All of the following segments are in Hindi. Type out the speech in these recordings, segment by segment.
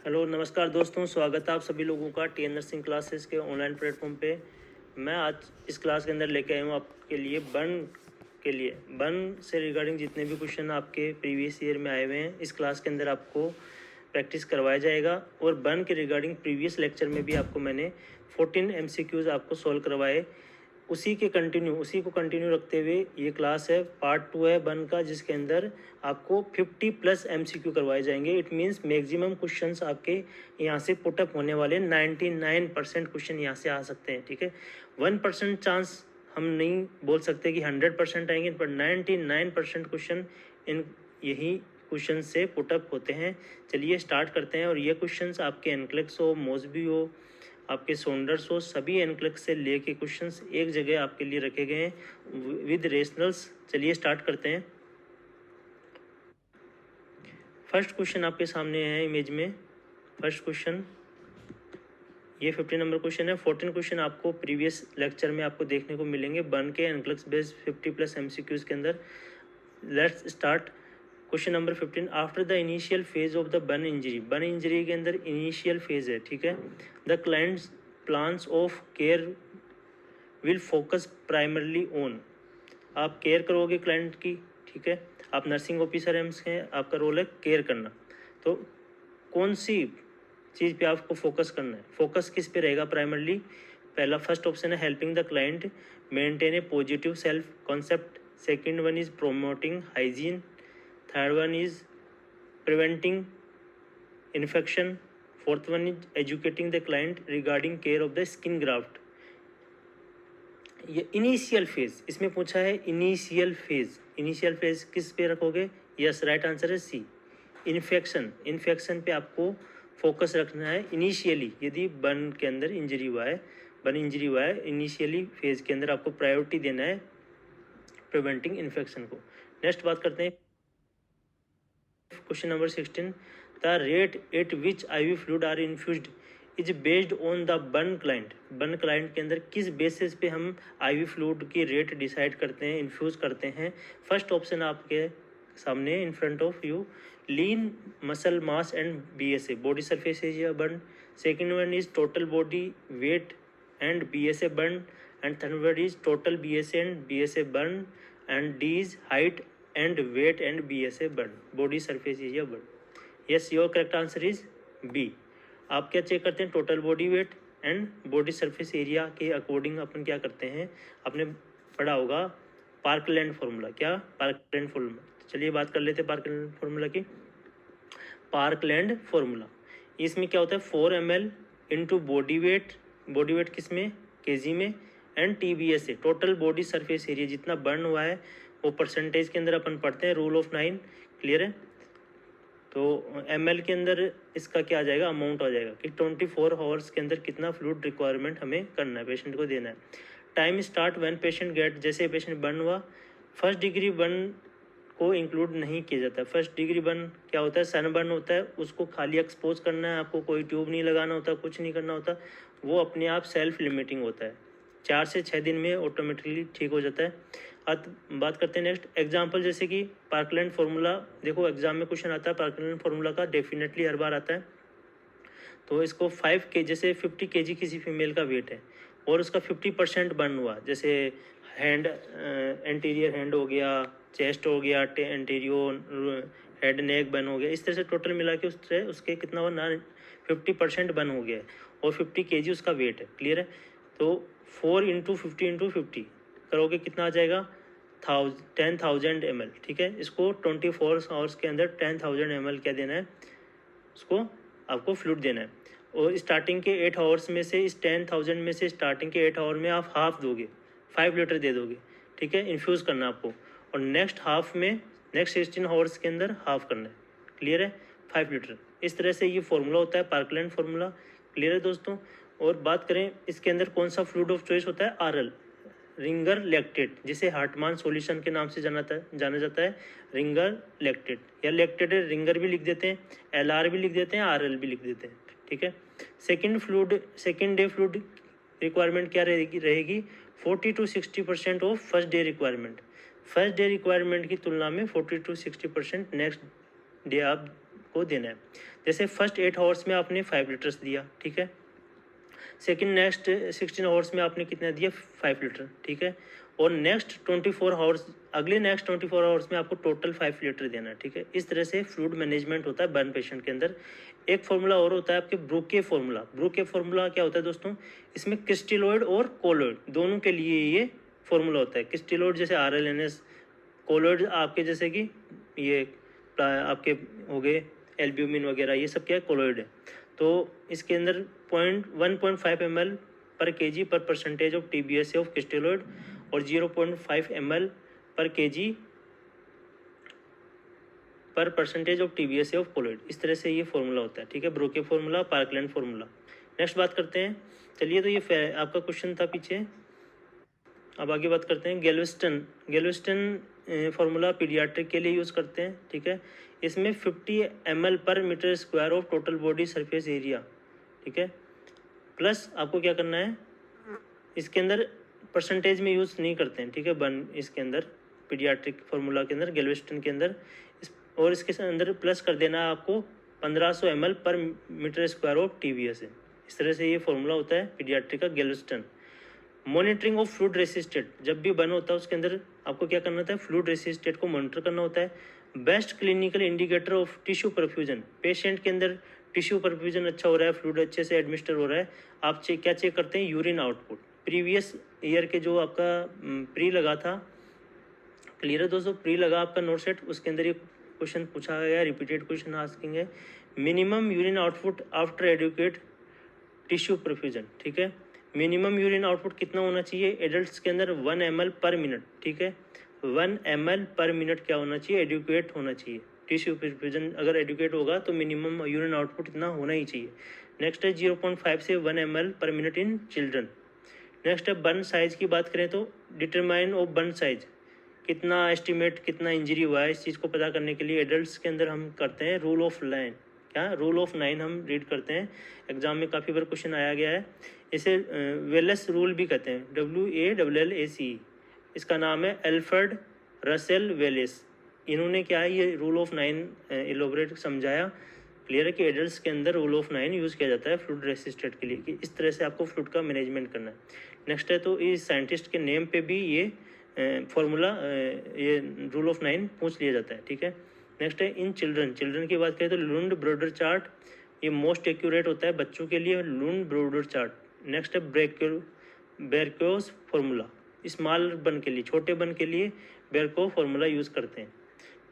हेलो नमस्कार दोस्तों, स्वागत है आप सभी लोगों का टी एन नर्सिंग क्लासेस के ऑनलाइन प्लेटफॉर्म पे। मैं आज इस क्लास के अंदर लेके आया हूँ आपके लिए बर्न से रिगार्डिंग जितने भी क्वेश्चन आपके प्रीवियस ईयर में आए हुए हैं इस क्लास के अंदर आपको प्रैक्टिस करवाया जाएगा। और बर्न के रिगार्डिंग प्रीवियस लेक्चर में भी आपको मैंने 14 MCQs आपको सॉल्व करवाए। उसी को कंटिन्यू रखते हुए ये क्लास है, पार्ट 2 है बर्न का, जिसके अंदर आपको 50+ MCQ करवाए जाएंगे। इट मीन्स मैक्सिमम क्वेश्चंस आपके यहाँ से पुटअप होने वाले 99% क्वेश्चन यहाँ से आ सकते हैं। ठीक है, 1% चांस हम नहीं बोल सकते कि 100% आएंगे, पर 99% क्वेश्चन इन यही क्वेश्चन से पुटअप होते हैं। चलिए स्टार्ट करते हैं। और ये क्वेश्चंस आपके एनक्लेक्स हो, मोसबी हो, आपके सोंडर्स हो, सभी एनक्लेक्स से लेके क्वेश्चंस एक जगह आपके लिए रखे गए हैं विद रेशनल्स। चलिए स्टार्ट करते हैं। फर्स्ट क्वेश्चन आपके सामने है इमेज में। फर्स्ट क्वेश्चन ये 50 नंबर क्वेश्चन है। 14 क्वेश्चन आपको प्रीवियस लेक्चर में आपको देखने को मिलेंगे बर्न के एनक्लेक्स बेस्ड 50+ MCQs के अंदर। Let's start question number 15। After the initial phase of the burn injury के अंदर इनिशियल फेज है। ठीक है, the clients plans of care will focus primarily on. आप केयर करोगे क्लाइंट की। ठीक है, आप नर्सिंग ऑफिसर हैं, आपका रोल है केयर करना। तो कौन सी चीज़ पे आपको फोकस करना है? फोकस किस पे रहेगा प्राइमरली? पहला फर्स्ट ऑप्शन है helping the client maintain A positive self concept. Second one is promoting hygiene. Third one is preventing infection. Fourth one is educating the client regarding care of the skin graft. ये इनिशियल फेज इसमें पूछा है। इनिशियल फेज किस पे रखोगे? यस, राइट आंसर है सी, इन्फेक्शन पे आपको फोकस रखना है इनिशियली। यदि बर्न के अंदर बर्न इंजरी हुआ है, इनिशियली फेज के अंदर आपको प्रायोरिटी देना है प्रिवेंटिंग इन्फेक्शन को। नेक्स्ट बात करते हैं question number 16। The rate at which IV fluid are infused is based on the burn client के अंदर किस बेसिस पे हम IV फ्लूइड की रेट डिसाइड करते हैं, इन्फ्यूज करते हैं? फर्स्ट ऑप्शन आपके सामने in front of you, lean muscle mass and BSA body surface area burn. Second one is total body weight and BSA burn. And third one is total BSA and BSA burn. And D is height and weight and BSA burn, body surface area burn. Yes, your correct answer is B. आप क्या चेक करते हैं? Total body weight and body surface area के अकॉर्डिंग अपन क्या करते हैं? आपने पढ़ा होगा पार्कलैंड फॉर्मूला। क्या? Parkland formula. चलिए बात कर लेते हैं पार्कलैंड फॉर्मूला की। पार्कलैंड फॉर्मूला इसमें क्या होता है? 4 ml इंटू बॉडी वेट किस में? केजी में। And TBSA total body surface area, जितना बर्न हुआ है वो परसेंटेज के अंदर अपन पढ़ते हैं, रूल ऑफ 9। क्लियर है? तो ml के अंदर इसका क्या आ जाएगा? अमाउंट आ जाएगा कि 24 आवर्स के अंदर कितना फ्लूइड रिक्वायरमेंट हमें करना है, पेशेंट को देना है। Time start when patient get, जैसे पेशेंट बर्न हुआ, फर्स्ट डिग्री बर्न को इंक्लूड नहीं किया जाता। फर्स्ट डिग्री बर्न क्या होता है? सन बर्न होता है, उसको खाली एक्सपोज करना है, आपको कोई ट्यूब नहीं लगाना होता, कुछ नहीं करना होता, वो अपने आप सेल्फ लिमिटिंग होता है। 4 से 6 दिन में ऑटोमेटिकली ठीक हो जाता है। अब बात करते हैं नेक्स्ट एग्जांपल, जैसे कि पार्कलैंड फार्मूला। देखो एग्जाम में क्वेश्चन आता है पार्कलैंड फार्मूला का, डेफिनेटली हर बार आता है। तो इसको 5 के जैसे 50 kg किसी फीमेल का वेट है और उसका 50% बर्न हुआ, जैसे हैंड एंटीरियर हैंड हो गया, चेस्ट हो गया, एंटीरियर हेड नेक बर्न हो गया, इस तरह से टोटल मिला के उसके कितना हुआ? 50% बर्न हो गया है और 50 kg उसका वेट है। क्लियर है? तो 4 × 50 × 50 करोगे कितना आ जाएगा? 10,000 ml। ठीक है, इसको 24 आवर्स के अंदर 10,000 ml क्या देना है? उसको आपको फ्लूइड देना है। और स्टार्टिंग के 8 आवर्स में से, इस 10,000 में से स्टार्टिंग के 8 आवर में आप हाफ दोगे, 5 लीटर दे दोगे। ठीक है, इन्फ्यूज़ करना आपको। और नेक्स्ट 16 आवर्स के अंदर हाफ करना है। क्लियर है? 5 लीटर। इस तरह से ये फार्मूला होता है पार्कलैंड फार्मूला। क्लियर है दोस्तों? और बात करें इसके अंदर कौन सा फ्लूइड ऑफ चॉइस होता है? RL, रिंगर लैक्टेट, जिसे हार्टमान सॉल्यूशन के नाम से जाना जाता है। रिंगर लैक्टेट या लैक्टेटेड रिंगर भी लिख देते हैं, LR भी लिख देते हैं, RL भी लिख देते हैं। ठीक है, सेकेंड डे फ्लूइड रिक्वायरमेंट क्या रहेगी? 40 to 60% of first day requirement. First day requirement की तुलना में 40 to 60% नेक्स्ट डे आपको आपको देना है। जैसे फर्स्ट 8 आवर्स में आपने 5 लीटर्स दिया, ठीक है। सेकंड नेक्स्ट 16 आवर्स में आपने कितना दिया, 5 लीटर, ठीक है। और नेक्स्ट 24 आवर्स, अगले नेक्स्ट 24 आवर्स में आपको टोटल 5 लीटर देना है, ठीक है। इस तरह से फ्लूइड मैनेजमेंट होता है बर्न पेशेंट के अंदर। एक फार्मूला और होता है आपके ब्रूके फार्मूला। ब्रूके फार्मूला क्या होता है दोस्तों, इसमें क्रिस्टेलॉइड और कोलॉइड दोनों के लिए ये फार्मूला होता है। क्रिस्टेलॉइड जैसे RLNS, कोलॉइड आपके जैसे कि ये आपके हो गए एल्ब्यूमिन वगैरह, ये सब क्या है, कोलॉइड है। तो इसके अंदर 1.5 ml पर केजी पर परसेंटेज ऑफ TBS ऑफ क्रिस्टेलॉइड और 0.5 ml पर केजी पर percentage of TBS of colloid. इस तरह से ये फॉर्मूला होता है, ठीक है, ब्रोके फार्मूला, पार्कलैंड फार्मूला। नेक्स्ट बात करते हैं, चलिए, तो ये आपका क्वेश्चन था पीछे। अब आगे बात करते हैं गैल्वेस्टन फार्मूला पीडियाट्रिक के लिए यूज़ करते हैं, ठीक है। इसमें 50 ml पर metre square of total body surface area, ठीक है, प्लस आपको क्या करना है, इसके अंदर परसेंटेज में यूज़ नहीं करते हैं, ठीक है, इसके अंदर पीडियाट्रिक फार्मूला के अंदर, गैल्वेस्टन के अंदर और इसके अंदर प्लस कर देना है आपको 1500 ml पर मीटर स्क्वायर ऑफ TBS है। इस तरह से ये फार्मूला होता है पीडियाट्रिक का, गैल्वेस्टन। मॉनिटरिंग ऑफ फ्लूइड रेसिस्टेट, जब भी बर्न होता है उसके अंदर आपको क्या करना होता है, फ्लूइड रेसिस्टेट को मॉनिटर करना होता है। Best clinical indicator of tissue perfusion, patient के अंदर टिश्यू परफ्यूजन अच्छा हो रहा है, फ्लूइड अच्छे से एडमिनिस्टर हो रहा है, आप क्या चेक करते हैं, यूरिन आउटपुट। प्रीवियस ईयर के जो आपका प्री लगा था, क्लियर है दोस्तों, प्री लगा आपका नोट सेट, उसके अंदर ये क्वेश्चन पूछा गया, रिपीटेड क्वेश्चन आस्किंग है, minimum urine output after adequate tissue perfusion, ठीक है। मिनिमम यूरिन आउटपुट कितना होना चाहिए एडल्ट्स के अंदर, 1 ml पर मिनट, ठीक है, 1 ml पर मिनट क्या होना चाहिए, एडुकेट होना चाहिए। टिश्यू परफ्यूजन अगर एडुकेट होगा तो मिनिमम यूरिन आउटपुट इतना होना ही चाहिए। नेक्स्ट है 0.5 से 1 ml पर मिनट इन चिल्ड्रन। नेक्स्ट है बर्न साइज की बात करें तो डिटरमाइन ऑफ बर्न साइज, कितना एस्टिमेट, कितना इंजरी हुआ है, इस चीज़ को पता करने के लिए एडल्ट्स के अंदर हम करते हैं रूल ऑफ 9, क्या रूल ऑफ 9 हम रीड करते हैं, एग्जाम में काफ़ी बार क्वेश्चन आया गया है। इसे वेलेस रूल भी कहते हैं, WALLACE, इसका नाम है एल्फ्रेड रसेल वेलेस। इन्होंने क्या है, ये रूल ऑफ 9 इलोबरेट समझाया, क्लियर है कि एडल्ट्स के अंदर रूल ऑफ 9 यूज़ किया जाता है फ्लूइड रेसिस्टेट के लिए, कि इस तरह से आपको फ्लूइड का मैनेजमेंट करना है। नेक्स्ट है, तो इस साइंटिस्ट के नेम पे भी ये फॉर्मूला, ये रूल ऑफ 9 पूछ लिया जाता है, ठीक है। नेक्स्ट है इन चिल्ड्रन की बात करें तो लुंड ब्रोडर चार्ट, ये मोस्ट एक्यूरेट होता है बच्चों के लिए, लुंड ब्रोडर चार्ट। नेक्स्ट है बेरकोस फार्मूला, स्मॉल बन के लिए, छोटे बन के लिए बेरको फार्मूला यूज़ करते हैं।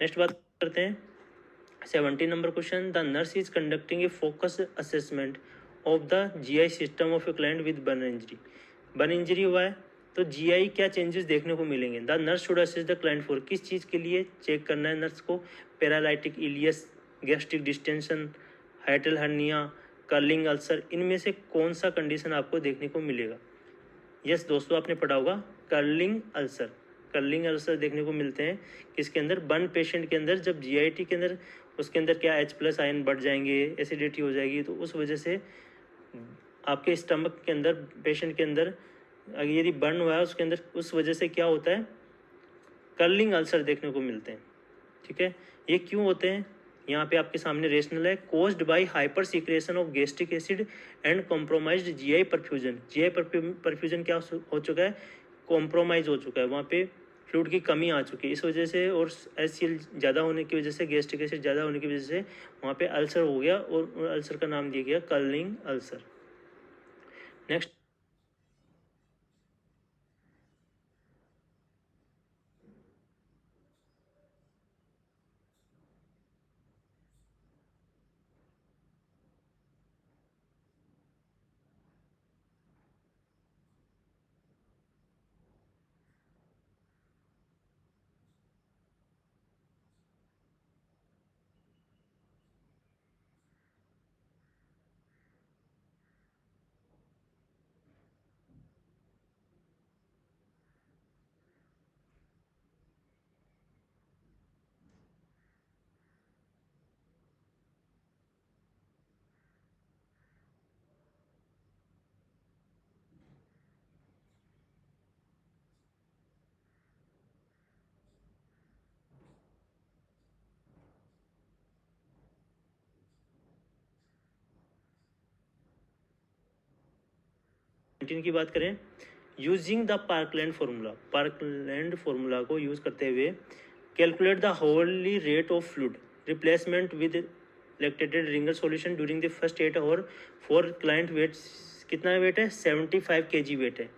नेक्स्ट बात करते हैं 70 number question, the nurse is conducting a focus assessment of the GI system of a client with burn injury. Burn injury हुआ है तो GI क्या चेंजेस देखने को मिलेंगे, the nurse should assess the client for, किस चीज़ के लिए चेक करना है नर्स को, paralytic ileus, gastric distension, hiatal hernia, Curling ulcer, इनमें से कौन सा कंडीशन आपको देखने को मिलेगा। यस दोस्तों, आपने पढ़ा होगा कर्लिंग अल्सर, कर्लिंग अल्सर देखने को मिलते हैं किसके अंदर, बर्न पेशेंट के अंदर, जब GIT के अंदर उसके अंदर क्या H+ आयन बढ़ जाएंगे, एसिडिटी हो जाएगी, तो उस वजह से आपके स्टमक के अंदर, पेशेंट के अंदर यदि बर्न हुआ है उसके अंदर, उस वजह से क्या होता है, कर्लिंग अल्सर देखने को मिलते हैं, ठीक है। ये क्यों होते हैं, यहाँ पे आपके सामने रेशनल है, caused by hyper secretion of gastric acid and compromised GI perfusion. GI perfusion क्या हो चुका है, कॉम्प्रोमाइज़ हो चुका है, वहाँ पे फ्लूइड की कमी आ चुकी है, इस वजह से, और HCl ज़्यादा होने की वजह से, गैस्ट्रिक एसिड ज़्यादा होने की वजह से वहाँ पे अल्सर हो गया, और अल्सर का नाम दिया गया कर्लिंग अल्सर। नेक्स्ट 19 की बात करें, यूजिंग द पार्कलैंड फार्मूला को यूज़ करते हुए calculate the hourly rate of fluid replacement with lactated Ringer solution during the first 8 hour for client weight. कितना वेट है? 75 kg वेट है।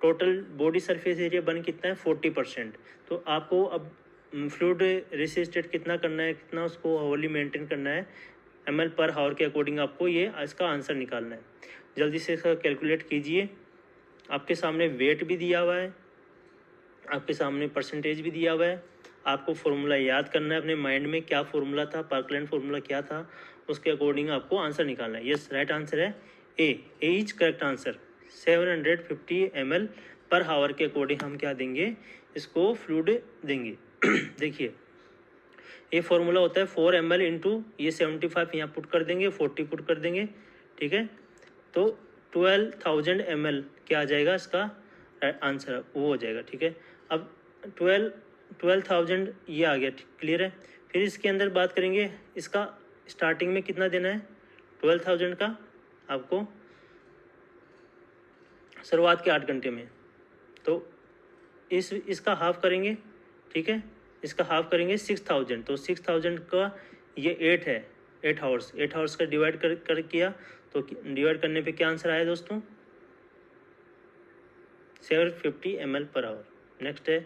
Total body surface area burn कितना है? 40%। तो आपको अब फ्लूइड रेसिस्टेंट कितना करना है, कितना उसको होली मेंटेन करना है ml पर हावर के अकॉर्डिंग आपको ये इसका आंसर निकालना है। जल्दी से इसका कैलकुलेट कीजिए। आपके सामने वेट भी दिया हुआ है, आपके सामने परसेंटेज भी दिया हुआ है। आपको फॉर्मूला याद करना है अपने माइंड में, क्या फॉर्मूला था, पार्कलैंड फॉर्मूला क्या था, उसके अकॉर्डिंग आपको आंसर निकालना है। यस, राइट आंसर है ए is correct answer. 750 ml per हावर के अकॉर्डिंग हम क्या देंगे, इसको फ्लूइड देंगे। देखिए ये फॉर्मूला होता है 4 ml इंटू ये 75 यहाँ पुट कर देंगे, 40 पुट कर देंगे, ठीक है। तो 12,000 ml क्या आ जाएगा, इसका आंसर वो हो जाएगा, ठीक है। अब 12,000 ये आ गया, क्लियर है। फिर इसके अंदर बात करेंगे, इसका स्टार्टिंग में कितना देना है 12,000 का आपको शुरुआत के 8 घंटे में। तो इसका हाफ करेंगे, ठीक है, इसका हाफ करेंगे 6,000। तो 6,000 का ये 8 है, 8 आवर्स का डिवाइड कर किया, तो डिवाइड करने पे क्या आंसर आया दोस्तों, 750 ml पर आवर। नेक्स्ट है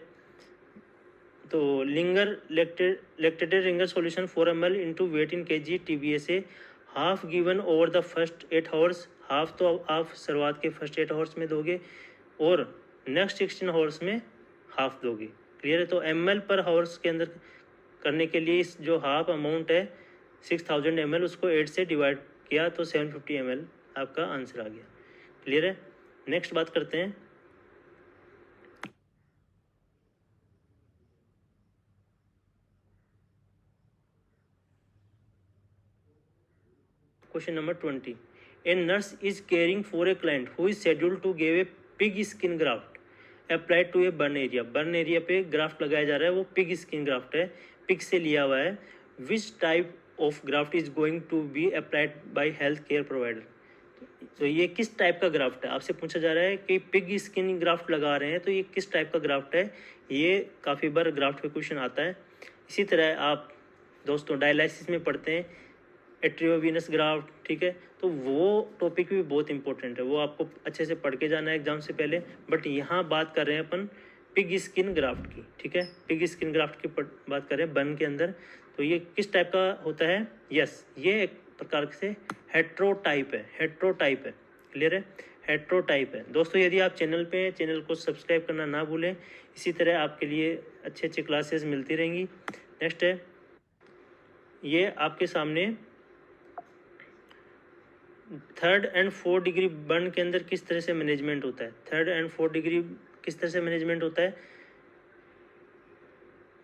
तो lactated Ringer solution 4 ml into weight in kg TBSA half given over the first 8 hours. Half तो आप शुरुआत के फर्स्ट 8 आवर्स में दोगे और नेक्स्ट 16 आवर्स में हाफ दोगे, क्लियर है। तो ml पर आवर्स के अंदर करने के लिए इस जो हाफ अमाउंट है 6,000 ml उसको 8 से डिवाइड किया तो 750 ml आपका आंसर आ गया, क्लियर है। नेक्स्ट बात करते हैं, question number 20। A nurse is caring for a client who is scheduled to give a pig skin graft applied to a burn area. Burn area पे ग्राफ्ट लगाया जा रहा है, वो पिग स्किन ग्राफ्ट है, पिग से लिया हुआ है। Which type of graft is going to be applied by health care provider. तो ये किस टाइप का ग्राफ्ट है, आपसे पूछा जा रहा है कि पिग स्किन ग्राफ्ट लगा रहे हैं, तो ये किस टाइप का ग्राफ्ट है। ये काफ़ी बार ग्राफ्ट पे क्वेश्चन आता है। इसी तरह आप दोस्तों डायलिसिस में पढ़ते हैं एट्रियोवीनस ग्राफ्ट, ठीक है। तो वो टॉपिक भी बहुत इंपॉर्टेंट है, वो आपको अच्छे से पढ़ के जाना है एग्जाम से पहले। बट यहाँ बात कर रहे हैं अपन पिग स्किन ग्राफ्ट की, ठीक है, पिग स्किन ग्राफ्ट की बात कर रहे हैं बर्न के अंदर। तो ये किस टाइप का होता है, यस ये एक प्रकार से हेट्रोटाइप है, क्लियर है, हेट्रोटाइप है। दोस्तों यदि आप चैनल को सब्सक्राइब करना ना भूलें, इसी तरह आपके लिए अच्छे अच्छे क्लासेस मिलती रहेंगी। नेक्स्ट है, ये आपके सामने 3rd and 4th degree burn के अंदर किस तरह से मैनेजमेंट होता है। 3rd and 4th डिग्री किस तरह से मैनेजमेंट होता है।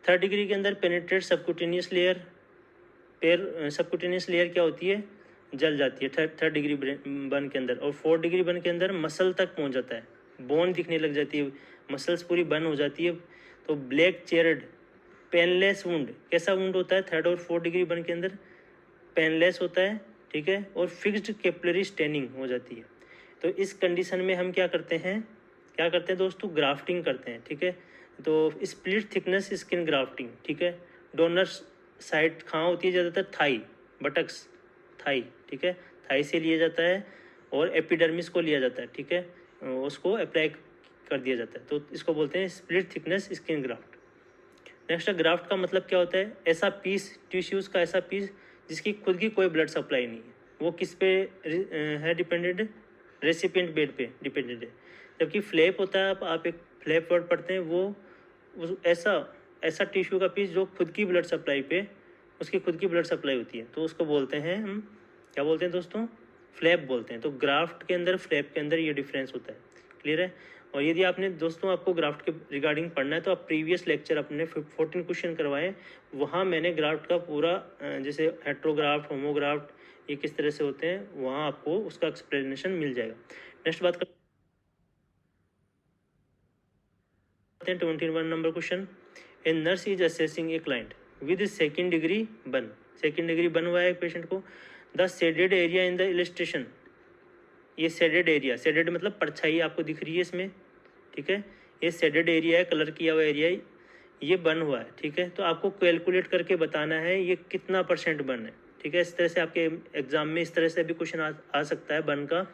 3rd डिग्री के अंदर penetrate subcutaneous layer, subcutaneous layer क्या होती है, जल जाती है 3rd डिग्री बर्न के अंदर। और 4th डिग्री बर्न के अंदर मसल तक पहुंच जाता है, बोन दिखने लग जाती है, मसल्स पूरी बर्न हो जाती है। तो ब्लैक चेयर्ड पेनलेस वुंड, कैसा वुंड होता है 3rd और 4th डिग्री बर्न के अंदर, पेनलेस होता है, ठीक है, और फिक्स्ड कैपिलरी स्टेनिंग हो जाती है। तो इस कंडीशन में हम क्या करते हैं दोस्तों, ग्राफ्टिंग करते हैं, ठीक है। तो स्प्लिट थिकनेस स्किन ग्राफ्टिंग, ठीक है। डोनर साइड कहाँ होती है ज़्यादातर, थाई, बटक्स, थाई, ठीक है, थाई से लिया जाता है और एपिडर्मिस को लिया जाता है, ठीक है, उसको अप्लाई कर दिया जाता है। तो इसको बोलते हैं split thickness skin graft. Next graft का मतलब क्या होता है, ऐसा पीस, टिश्यूज़ का ऐसा पीस जिसकी खुद की कोई ब्लड सप्लाई नहीं है, वो किस पे है डिपेंडेंट, रेसिपिएंट बेड पे डिपेंडेंट है। जबकि फ्लैप होता है, आप एक फ्लैप वर्ड पढ़ते हैं, वो ऐसा टिश्यू का पीस जो खुद की ब्लड सप्लाई पे, उसकी खुद की ब्लड सप्लाई होती है, तो उसको बोलते हैं हम क्या बोलते हैं दोस्तों, फ्लैप बोलते हैं। तो ग्राफ्ट के अंदर फ्लैप के अंदर ये डिफरेंस होता है, क्लियर है। और यदि आपने दोस्तों आपको ग्राफ्ट के रिगार्डिंग पढ़ना है तो आप प्रीवियस लेक्चर अपने 14 क्वेश्चन करवाएं, वहाँ मैंने ग्राफ्ट का पूरा जैसे हेट्रोग्राफ्ट, होमोग्राफ्ट ये किस तरह से होते हैं, वहाँ आपको उसका एक्सप्लेनेशन मिल जाएगा। नेक्स्ट बात करते हैं 21 number question. A nurse is assessing A client with 2nd degree burn, 2nd degree burn हुआ है पेशेंट को। The shaded area in the illustration, ये शेडेड एरिया, शेडेड मतलब परछाई आपको दिख रही है इसमें, ठीक है, ये शेडेड एरिया है, कलर किया हुआ एरिया है, ये बर्न हुआ है, ठीक है। तो आपको कैलकुलेट करके बताना है ये कितना % बर्न है, ठीक है। इस तरह से आपके एग्जाम में इस तरह से भी क्वेश्चन आ सकता है बर्न का,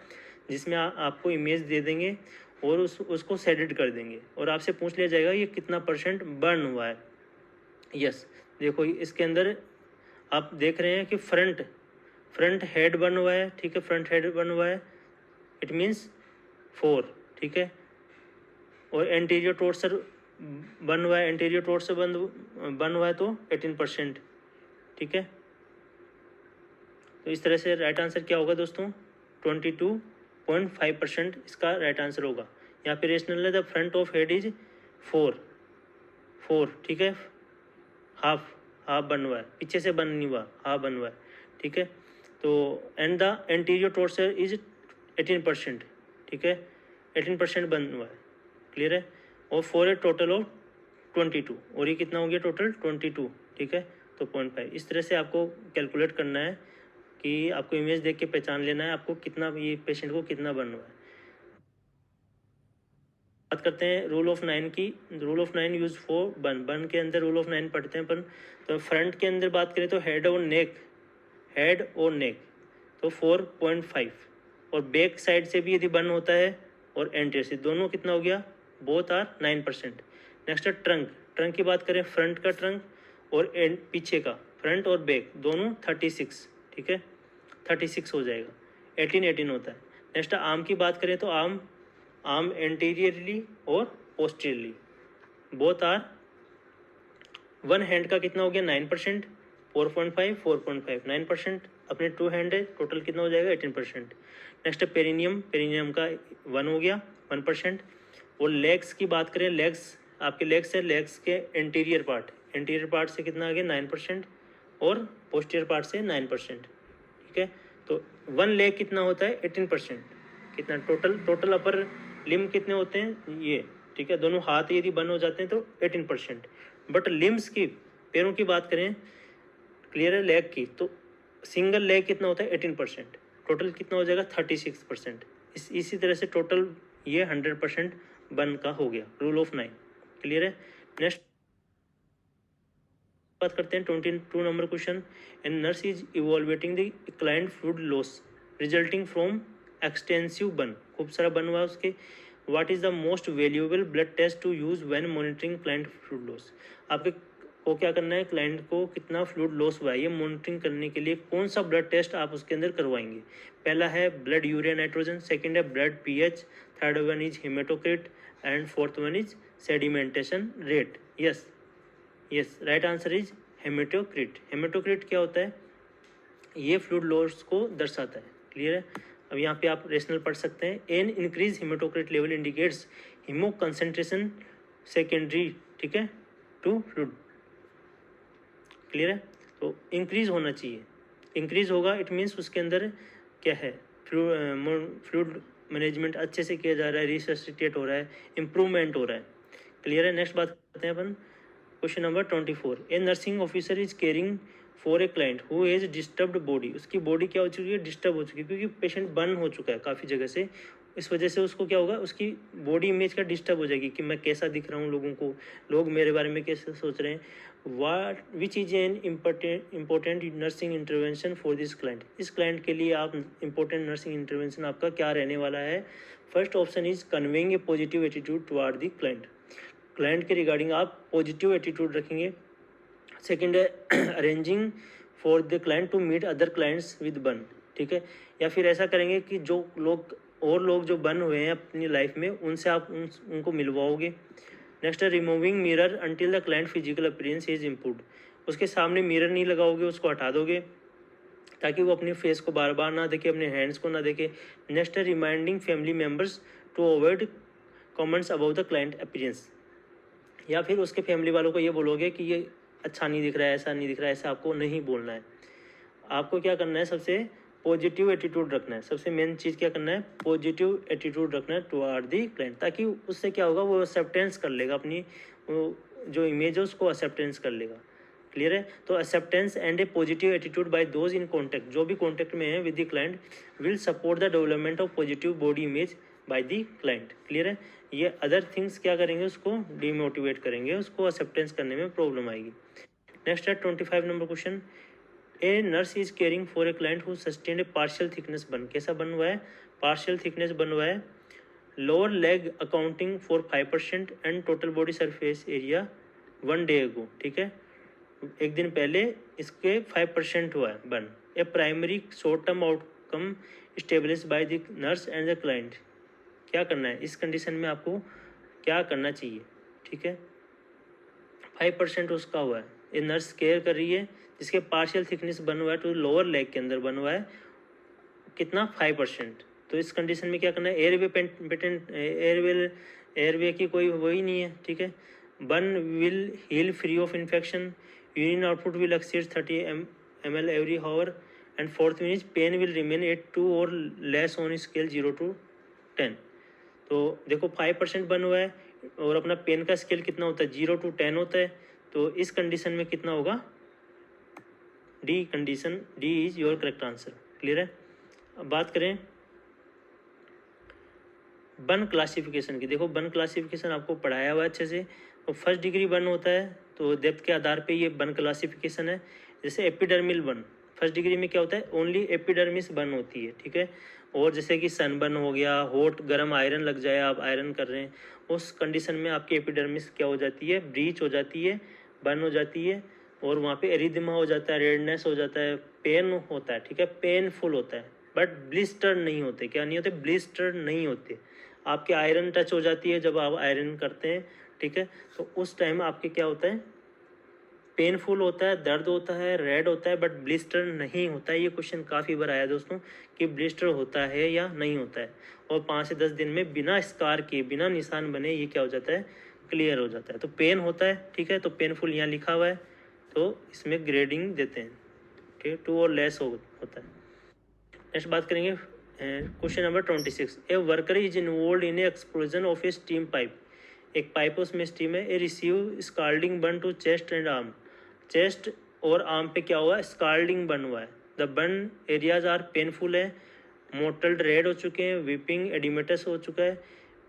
जिसमें आपको इमेज दे देंगे और उसको शेडेड कर देंगे और आपसे पूछ लिया जाएगा ये कितना % बर्न हुआ है। यस, देखो इसके अंदर आप देख रहे हैं कि फ्रंट हेड बर्न हुआ है, ठीक है, फ्रंट हेड बर्न हुआ है, इट मीन्स 4, ठीक है। और एंटीरियर टोर्सर बर्न हुआ है, एंटीरियर टोर्सर बर्न हुआ है तो 18%, ठीक है। तो इस तरह से राइट आंसर क्या होगा दोस्तों, 22.5% इसका राइट आंसर होगा। यहाँ पे रेशनल है, the front of head is 4, ठीक है, हाफ बन हुआ है, पीछे से बन नहीं हुआ, हाफ बन हुआ है, ठीक है। तो एंड द एंटीरियर टोर्सर इज 18%, ठीक है, 18% बन हुआ है, क्लियर है। और 4 है टोटल ऑफ 22, और ये कितना हो गया टोटल 22, ठीक है। तो 0.5 इस तरह से आपको कैलकुलेट करना है कि आपको इमेज देख के पहचान लेना है आपको कितना, ये पेशेंट को कितना बर्न हुआ है। बात करते हैं रूल ऑफ 9 की। Rule of 9 use for burn के अंदर रूल ऑफ 9 पढ़ते हैं अपन। तो फ्रंट के अंदर बात करें तो हेड और नेक तो 4.5, और बैक साइड से भी यदि बर्न होता है और एंटीरियर से, दोनों कितना हो गया, बोथ आर 9%। नेक्स्ट है ट्रंक की बात करें, फ्रंट का ट्रंक और पीछे का, फ्रंट और बैक दोनों 36, ठीक है, 36 हो जाएगा, 18 होता है। नेक्स्ट आर्म की बात करें तो आर्म एंटीरियरली और posteriorly both are, one hand का कितना हो गया 9%, 4.5 9%, अपने 2 हैंड है, टोटल कितना हो जाएगा 18%। नेक्स्ट पेरिनियम का 1 हो गया 1%। और लेग्स की बात करें, आपके लेग्स के एंटीरियर पार्ट से कितना आ गया 9%, और पोस्टीरियर पार्ट से 9%, ठीक है। तो 1 लेग कितना होता है 18%, कितना टोटल अपर लिम्ब कितने होते हैं ये, ठीक है। दोनों हाथ यदि बंद हो जाते हैं तो 18%। बट लिम्स की, पैरों की बात करें, क्लियर है, लेग की, तो सिंगल लेग कितना होता है 18%, टोटल कितना हो जाएगा 36%। इसी तरह से टोटल ये 100% बन का हो गया, रूल ऑफ 9, क्लियर है। नेक्स्ट बात करते हैं 22 number question. An nurse is evaluating the client fluid loss resulting from extensive burn, खूब सारा बर्न हुआ उसके। What is the most valuable blood test to use when monitoring client fluid loss. आपके को क्या करना है, क्लाइंट को कितना फ्लूइड लॉस हुआ है ये मॉनिटरिंग करने के लिए कौन सा ब्लड टेस्ट आप उसके अंदर करवाएंगे। पहला है ब्लड यूरिया नाइट्रोजन, सेकंड है blood pH, third one is haematocrit, and fourth one is sedimentation rate. Yes, right answer is haematocrit. Haematocrit क्या होता है, ये फ्लूइड लॉस को दर्शाता है, क्लियर है। अब यहाँ पे आप रेशनल पढ़ सकते हैं, an increase haematocrit level indicates haemo concentration secondary, ठीक है, टू फ्लूइड, क्लियर है। तो इंक्रीज होना चाहिए, इंक्रीज होगा इट मीन्स उसके अंदर क्या है, फ्लूइड मैनेजमेंट अच्छे से किया जा रहा है, रिससिटेट हो रहा है, इम्प्रूवमेंट हो रहा है, क्लियर है। नेक्स्ट बात करते हैं अपन question number 24। A nursing officer is caring for a client who is disturbed body, उसकी बॉडी क्या हो चुकी है, डिस्टर्ब हो चुकी है, क्योंकि पेशेंट बर्न हो चुका है काफ़ी जगह से, इस वजह से उसको क्या होगा, उसकी बॉडी इमेज का डिस्टर्ब हो जाएगी कि मैं कैसा दिख रहा हूँ लोगों को, लोग मेरे बारे में कैसे सोच रहे हैं। Which is an important nursing intervention for this client, इस क्लाइंट के लिए आप इम्पोर्टेंट नर्सिंग इंटरवेंशन आपका क्या रहने वाला है। First option is conveying a positive attitude toward the client के रिगार्डिंग आप पॉजिटिव एटीट्यूड रखेंगे। सेकेंड है arranging for the client to meet other clients with burn, ठीक है, या फिर ऐसा करेंगे कि जो लोग जो बर्न हुए हैं अपनी लाइफ में उनसे आप उनको मिलवाओगे। नेक्स्ट है removing mirror until the client physical appearance is improved, उसके सामने मिरर नहीं लगाओगे, उसको हटा दोगे ताकि वो अपने फेस को बार बार ना देखे, अपने हैंड्स को ना देखे। नेक्स्ट है reminding family members to avoid comments about the client appearance, या फिर उसके फैमिली वालों को ये बोलोगे कि ये अच्छा नहीं दिख रहा है, ऐसा नहीं दिख रहा है, ऐसा आपको नहीं बोलना है। आपको क्या करना है, सबसे पॉजिटिव एटीट्यूड रखना है, सबसे मेन चीज़ क्या करना है, पॉजिटिव एटीट्यूड रखना है टुवर्ड दी क्लाइंट, ताकि उससे क्या होगा, वो एक्सेप्टेंस कर लेगा, अपनी जो इमेज है उसको एक्सेप्टेंस कर लेगा, क्लियर है। तो acceptance and a positive attitude by those in contact, जो भी कॉन्टैक्ट में है with the client, will support the development of positive body image by the client. Clear है। ये अदर थिंग्स क्या करेंगे, उसको डीमोटिवेट करेंगे, उसको एक्सेप्टेंस करने में प्रॉब्लम आएगी। नेक्स्ट है 25 number question, a nurse is caring for a client who sustained a partial thickness burn. कैसा बन हुआ है, पार्शियल थिकनेस बन हुआ है, lower leg accounting for 5% and total body surface area 1 day ago. ठीक है, एक दिन पहले इसके 5% हुआ है burn. A primary short term outcome establish by the nurse and the client. क्या करना है इस कंडीशन में, आपको क्या करना चाहिए। ठीक है, 5% उसका हुआ है, ये नर्स केयर कर रही है, जिसके पार्शियल थिकनेस बन हुआ है तो लोअर लेग के अंदर बन हुआ है कितना, 5%। तो इस कंडीशन में क्या करना है, एयरवे की कोई वही नहीं है। ठीक है, burn will heal free of infection, urine output will exceed 30 ml every hour, and fourth mean pain will remain 8 to or less on scale 0 to 10। तो देखो 5% बन हुआ है और अपना पेन का स्केल कितना होता है, 0 to 10 होता है। तो इस कंडीशन में कितना होगा, D condition, D is your correct answer. Clear है। अब बात करें बर्न क्लासिफिकेशन की। देखो बर्न क्लासिफिकेशन आपको पढ़ाया हुआ है अच्छे से। तो फर्स्ट डिग्री बर्न होता है, तो डेप्थ के आधार पे ये बर्न क्लासिफिकेशन है। जैसे एपिडर्मिल बर्न, फर्स्ट डिग्री में क्या होता है, ओनली एपिडर्मिस बर्न होती है। ठीक है, और जैसे कि सन बर्न हो गया, हॉट गर्म आयरन लग जाए, आप आयरन कर रहे हैं, उस कंडीशन में आपकी एपिडर्मिस क्या हो जाती है, ब्रीच हो जाती है, बर्न हो जाती है, और वहाँ पे एरिथमा हो जाता है, रेडनेस हो जाता है, पेन होता है। ठीक है, पेनफुल होता है, बट ब्लिस्टर नहीं होते। क्या नहीं होते, ब्लिस्टर नहीं होते। आपके आयरन टच हो जाती है जब आप आयरन करते हैं। ठीक है, तो उस टाइम आपके क्या होता है, पेनफुल होता है, दर्द होता है, रेड होता है, बट ब्लिस्टर नहीं होता है। ये क्वेश्चन काफ़ी बार आया दोस्तों कि ब्लिस्टर होता है या नहीं होता है, और 5 से 10 दिन में बिना स्कार के, बिना निशान बने ये क्या हो जाता है, क्लियर हो जाता है। तो पेन होता है। ठीक है, तो पेनफुल यहाँ लिखा हुआ है, तो इसमें ग्रेडिंग देते हैं। ठीक है, 2 और लेस होता है। नेक्स्ट बात करेंगे question number 26, a worker is involved in a explosion of a steam pipe. एक पाइप उसमें स्टीम है, a receive scalding burn to chest and arm. Chest और आर्म पे क्या हुआ है, स्काल्डिंग बर्न हुआ है। The burn areas are painful है, मोटल्ड रेड हो चुके हैं, वीपिंग एडिमेटस हो चुका है।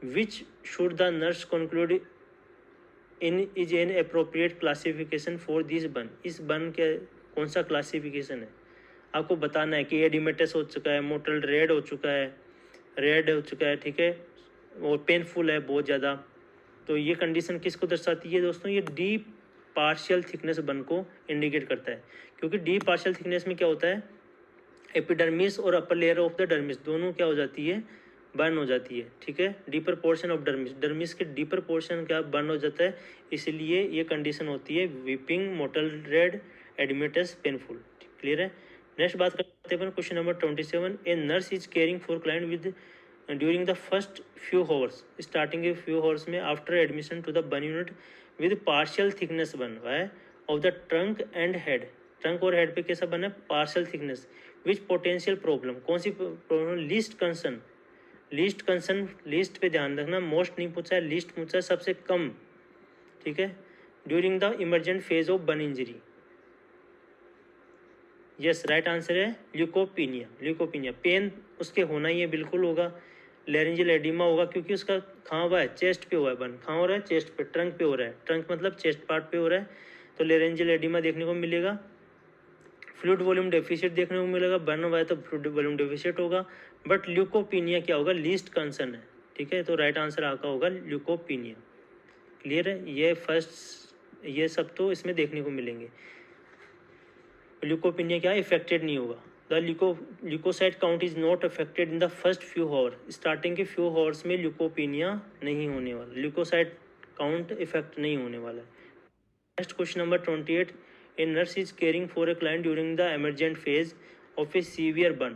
Which should the nurse conclude in is an appropriate classification for this burn. इस बर्न के कौन सा क्लासिफिकेशन है, आपको बताना है कि एडिमेटस हो चुका है, मोटल्ड रेड हो चुका है, रेड हो चुका है। ठीक है, और पेनफुल है बहुत ज़्यादा। तो ये कंडीशन किसको दर्शाती है दोस्तों, ये डीप पार्शियल थिकनेस बर्न को इंडिकेट करता है। क्योंकि डीप पार्शियल थिकनेस में क्या होता है, एपिडर्मिस और upper layer of the dermis दोनों क्या हो जाती है, बर्न हो जाती है। ठीक है, deeper portion of dermis, dermis के डीपर पोर्शन क्या बर्न हो जाता है, इसलिए ये कंडीशन होती है weeping, mottle red, oedematous, painful. Clear है। नेक्स्ट बात करते हैं question number 27, a nurse is caring for client with during the first few hours, starting के फ्यू हावर्स में after admission to the burn unit with partial thickness burn है of the trunk and head. Trunk और हेड पे कैसा बना है, partial thickness, which potential problem, कौन सी problem, least concern. Least concern, least पे ध्यान रखना, मोस्ट नहीं पूछा है, लीस्ट पूछा है, सबसे कम। ठीक है, during the emergent phase of burn injury. Yes, right answer है ल्यूकोपीनिया। ल्यूकोपीनिया पेन उसके होना ही है, बिल्कुल होगा। लैरिंजियल एडिमा होगा, क्योंकि उसका कहाँ हुआ है, चेस्ट पे हुआ है बर्न। कहाँ हो रहा है, चेस्ट पे, ट्रंक पे हो रहा है। ट्रंक मतलब चेस्ट पार्ट पे हो रहा है, तो लैरिंजियल एडिमा देखने को मिलेगा। फ्लूइड वॉल्यूम डेफिशिएट देखने को मिलेगा, बर्न हुआ है तो फ्लूइड वॉल्यूम डेफिशिएट होगा। बट ल्यूकोपीनिया क्या होगा, लीस्ट कंसर्न है। ठीक है, तो राइट आंसर आपका होगा ल्यूकोपीनिया। क्लियर है, ये फर्स्ट, ये सब तो इसमें देखने को मिलेंगे। ल्यूकोपीनिया क्या है, इफेक्टेड नहीं होगा। The leukocyte count is not affected in the first few hour. Starting के फ्यू हावर्स में ल्यूकोपीनिया नहीं होने वाला, ल्यूकोसाइट काउंट इफेक्ट नहीं होने वाला है। Next question number 28, A nurse is caring for a client during the emergent phase of A severe burn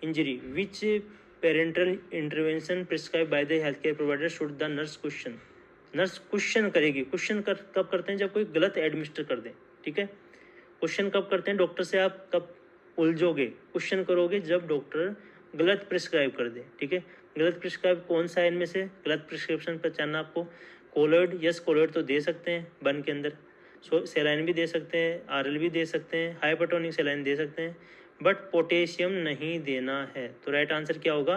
injury, which parental intervention prescribe by the health care provider should the nurse question. Nurse question करेगी। क्वेश्चन कब करते हैं, जब कोई गलत एडमिनिस्टर कर दे। ठीक है, क्वेश्चन कब करते हैं, डॉक्टर से आप कब उलझोगे, क्वेश्चन करोगे जब डॉक्टर गलत प्रिस्क्राइब कर दे। ठीक है, गलत प्रिस्क्राइब कौन सा है इनमें से, गलत प्रिस्क्रिप्शन पहचानना आपको। कोलोइड, यस कोलोइड तो दे सकते हैं बर्न के अंदर, सो सेलाइन भी दे सकते हैं, आरएल भी दे सकते हैं, हाइपरटोनिक सेलाइन दे सकते हैं, बट पोटेशियम नहीं देना है। तो राइट आंसर क्या होगा?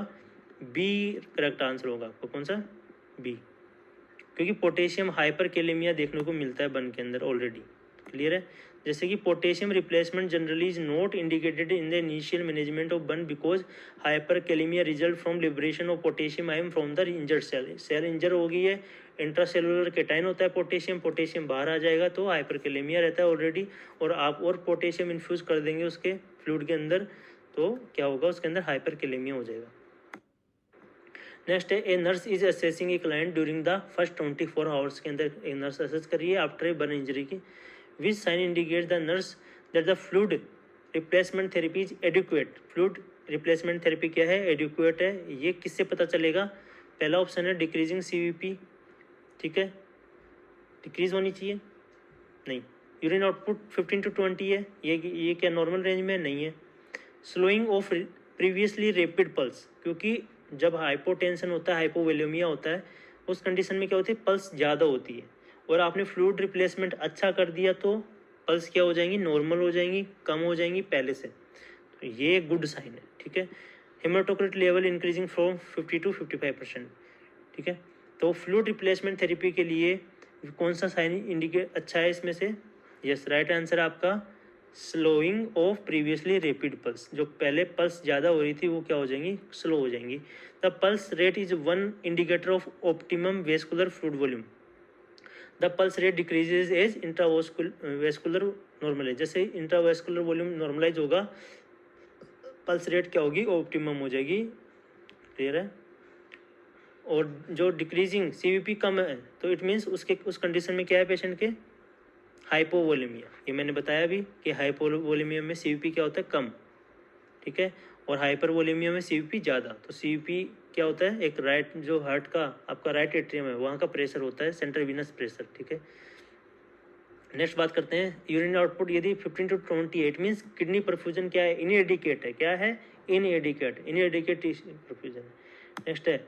बी करेक्ट आंसर होगा आपको। कौन सा? बी, क्योंकि पोटेशियम हाइपरकेलेमिया देखने को मिलता है बन के अंदर ऑलरेडी। क्लियर है? जैसे कि potassium replacement generally is not indicated in the initial management of burn because hyperkalaemia result from liberation of potassium ion from the injured cell. Cell injure हो गई है, इंट्रासेलुलर केटाइन होता है पोटेशियम, पोटेशियम बाहर आ जाएगा तो हाइपरकेलेमिया रहता है ऑलरेडी, और आप और पोटेशियम इन्फ्यूज़ कर देंगे उसके फ्लूइड के अंदर तो क्या होगा? उसके अंदर हाइपरकेलेमिया हो जाएगा। नेक्स्ट है, ए nurse is assessing a client during the first 24 hours के अंदर एक नर्स असेस कर रही है आफ्टर ए बर्न इंजरी की। Which sign indicate the nurse that the fluid replacement therapy is adequate. Fluid replacement therapy क्या है? एडिक्वेट है। ये किससे पता चलेगा? पहला ऑप्शन है डिक्रीजिंग सीवीपी, ठीक है, डिक्रीज होनी चाहिए, नहीं। यूरिन आउटपुट 15 to 20 है, ये क्या नॉर्मल रेंज में? नहीं है। Slowing of previously rapid pulse, क्योंकि जब हाइपोटेंशन होता है, हाइपोवोलेमिया होता है, उस कंडीशन में क्या होती है? पल्स ज़्यादा होती है, और आपने फ्लूइड रिप्लेसमेंट अच्छा कर दिया तो पल्स क्या हो जाएंगी? नॉर्मल हो जाएंगी, कम हो जाएंगी पहले से। तो ये गुड साइन है, ठीक है। Haematocrit level increasing from 50 to 55%, ठीक है। तो फ्लूइड रिप्लेसमेंट थेरेपी के लिए कौन सा साइन इंडिकेट अच्छा है इसमें से? यस, राइट आंसर आपका slowing of previously rapid pulse. जो पहले पल्स ज़्यादा हो रही थी वो क्या हो जाएंगी? स्लो हो जाएंगी। The pulse rate is one indicator of optimum vascular fluid volume. The pulse rate decreases as intravascular normalize. जैसे इंट्रावेस्कुलर वॉल्यूम नॉर्मलाइज होगा, पल्स रेट क्या होगी? ऑप्टिमम हो जाएगी। क्लियर है? और जो डिक्रीजिंग सीवीपी कम है तो इट मीन्स उसके उस कंडीशन में क्या है पेशेंट के? हाइपोवोलेमिया। ये मैंने बताया भी कि हाइपोवोलेमिया में सीवीपी क्या होता है? कम, ठीक है, और हाइपरवोलेमिया में सीवीपी ज़्यादा। तो सीवीपी क्या होता है? एक राइट जो हार्ट का आपका राइट एट्रियम है वहाँ का प्रेशर होता है, सेंट्रल वीनस प्रेशर, ठीक है। नेक्स्ट बात करते हैं यूरिन आउटपुट यदि 15 to 28 मीन्स किडनी परफ्यूजन क्या है? इनएडिकेट है। क्या है? इनएडिकेट परफ्यूजन है। नेक्स्ट है,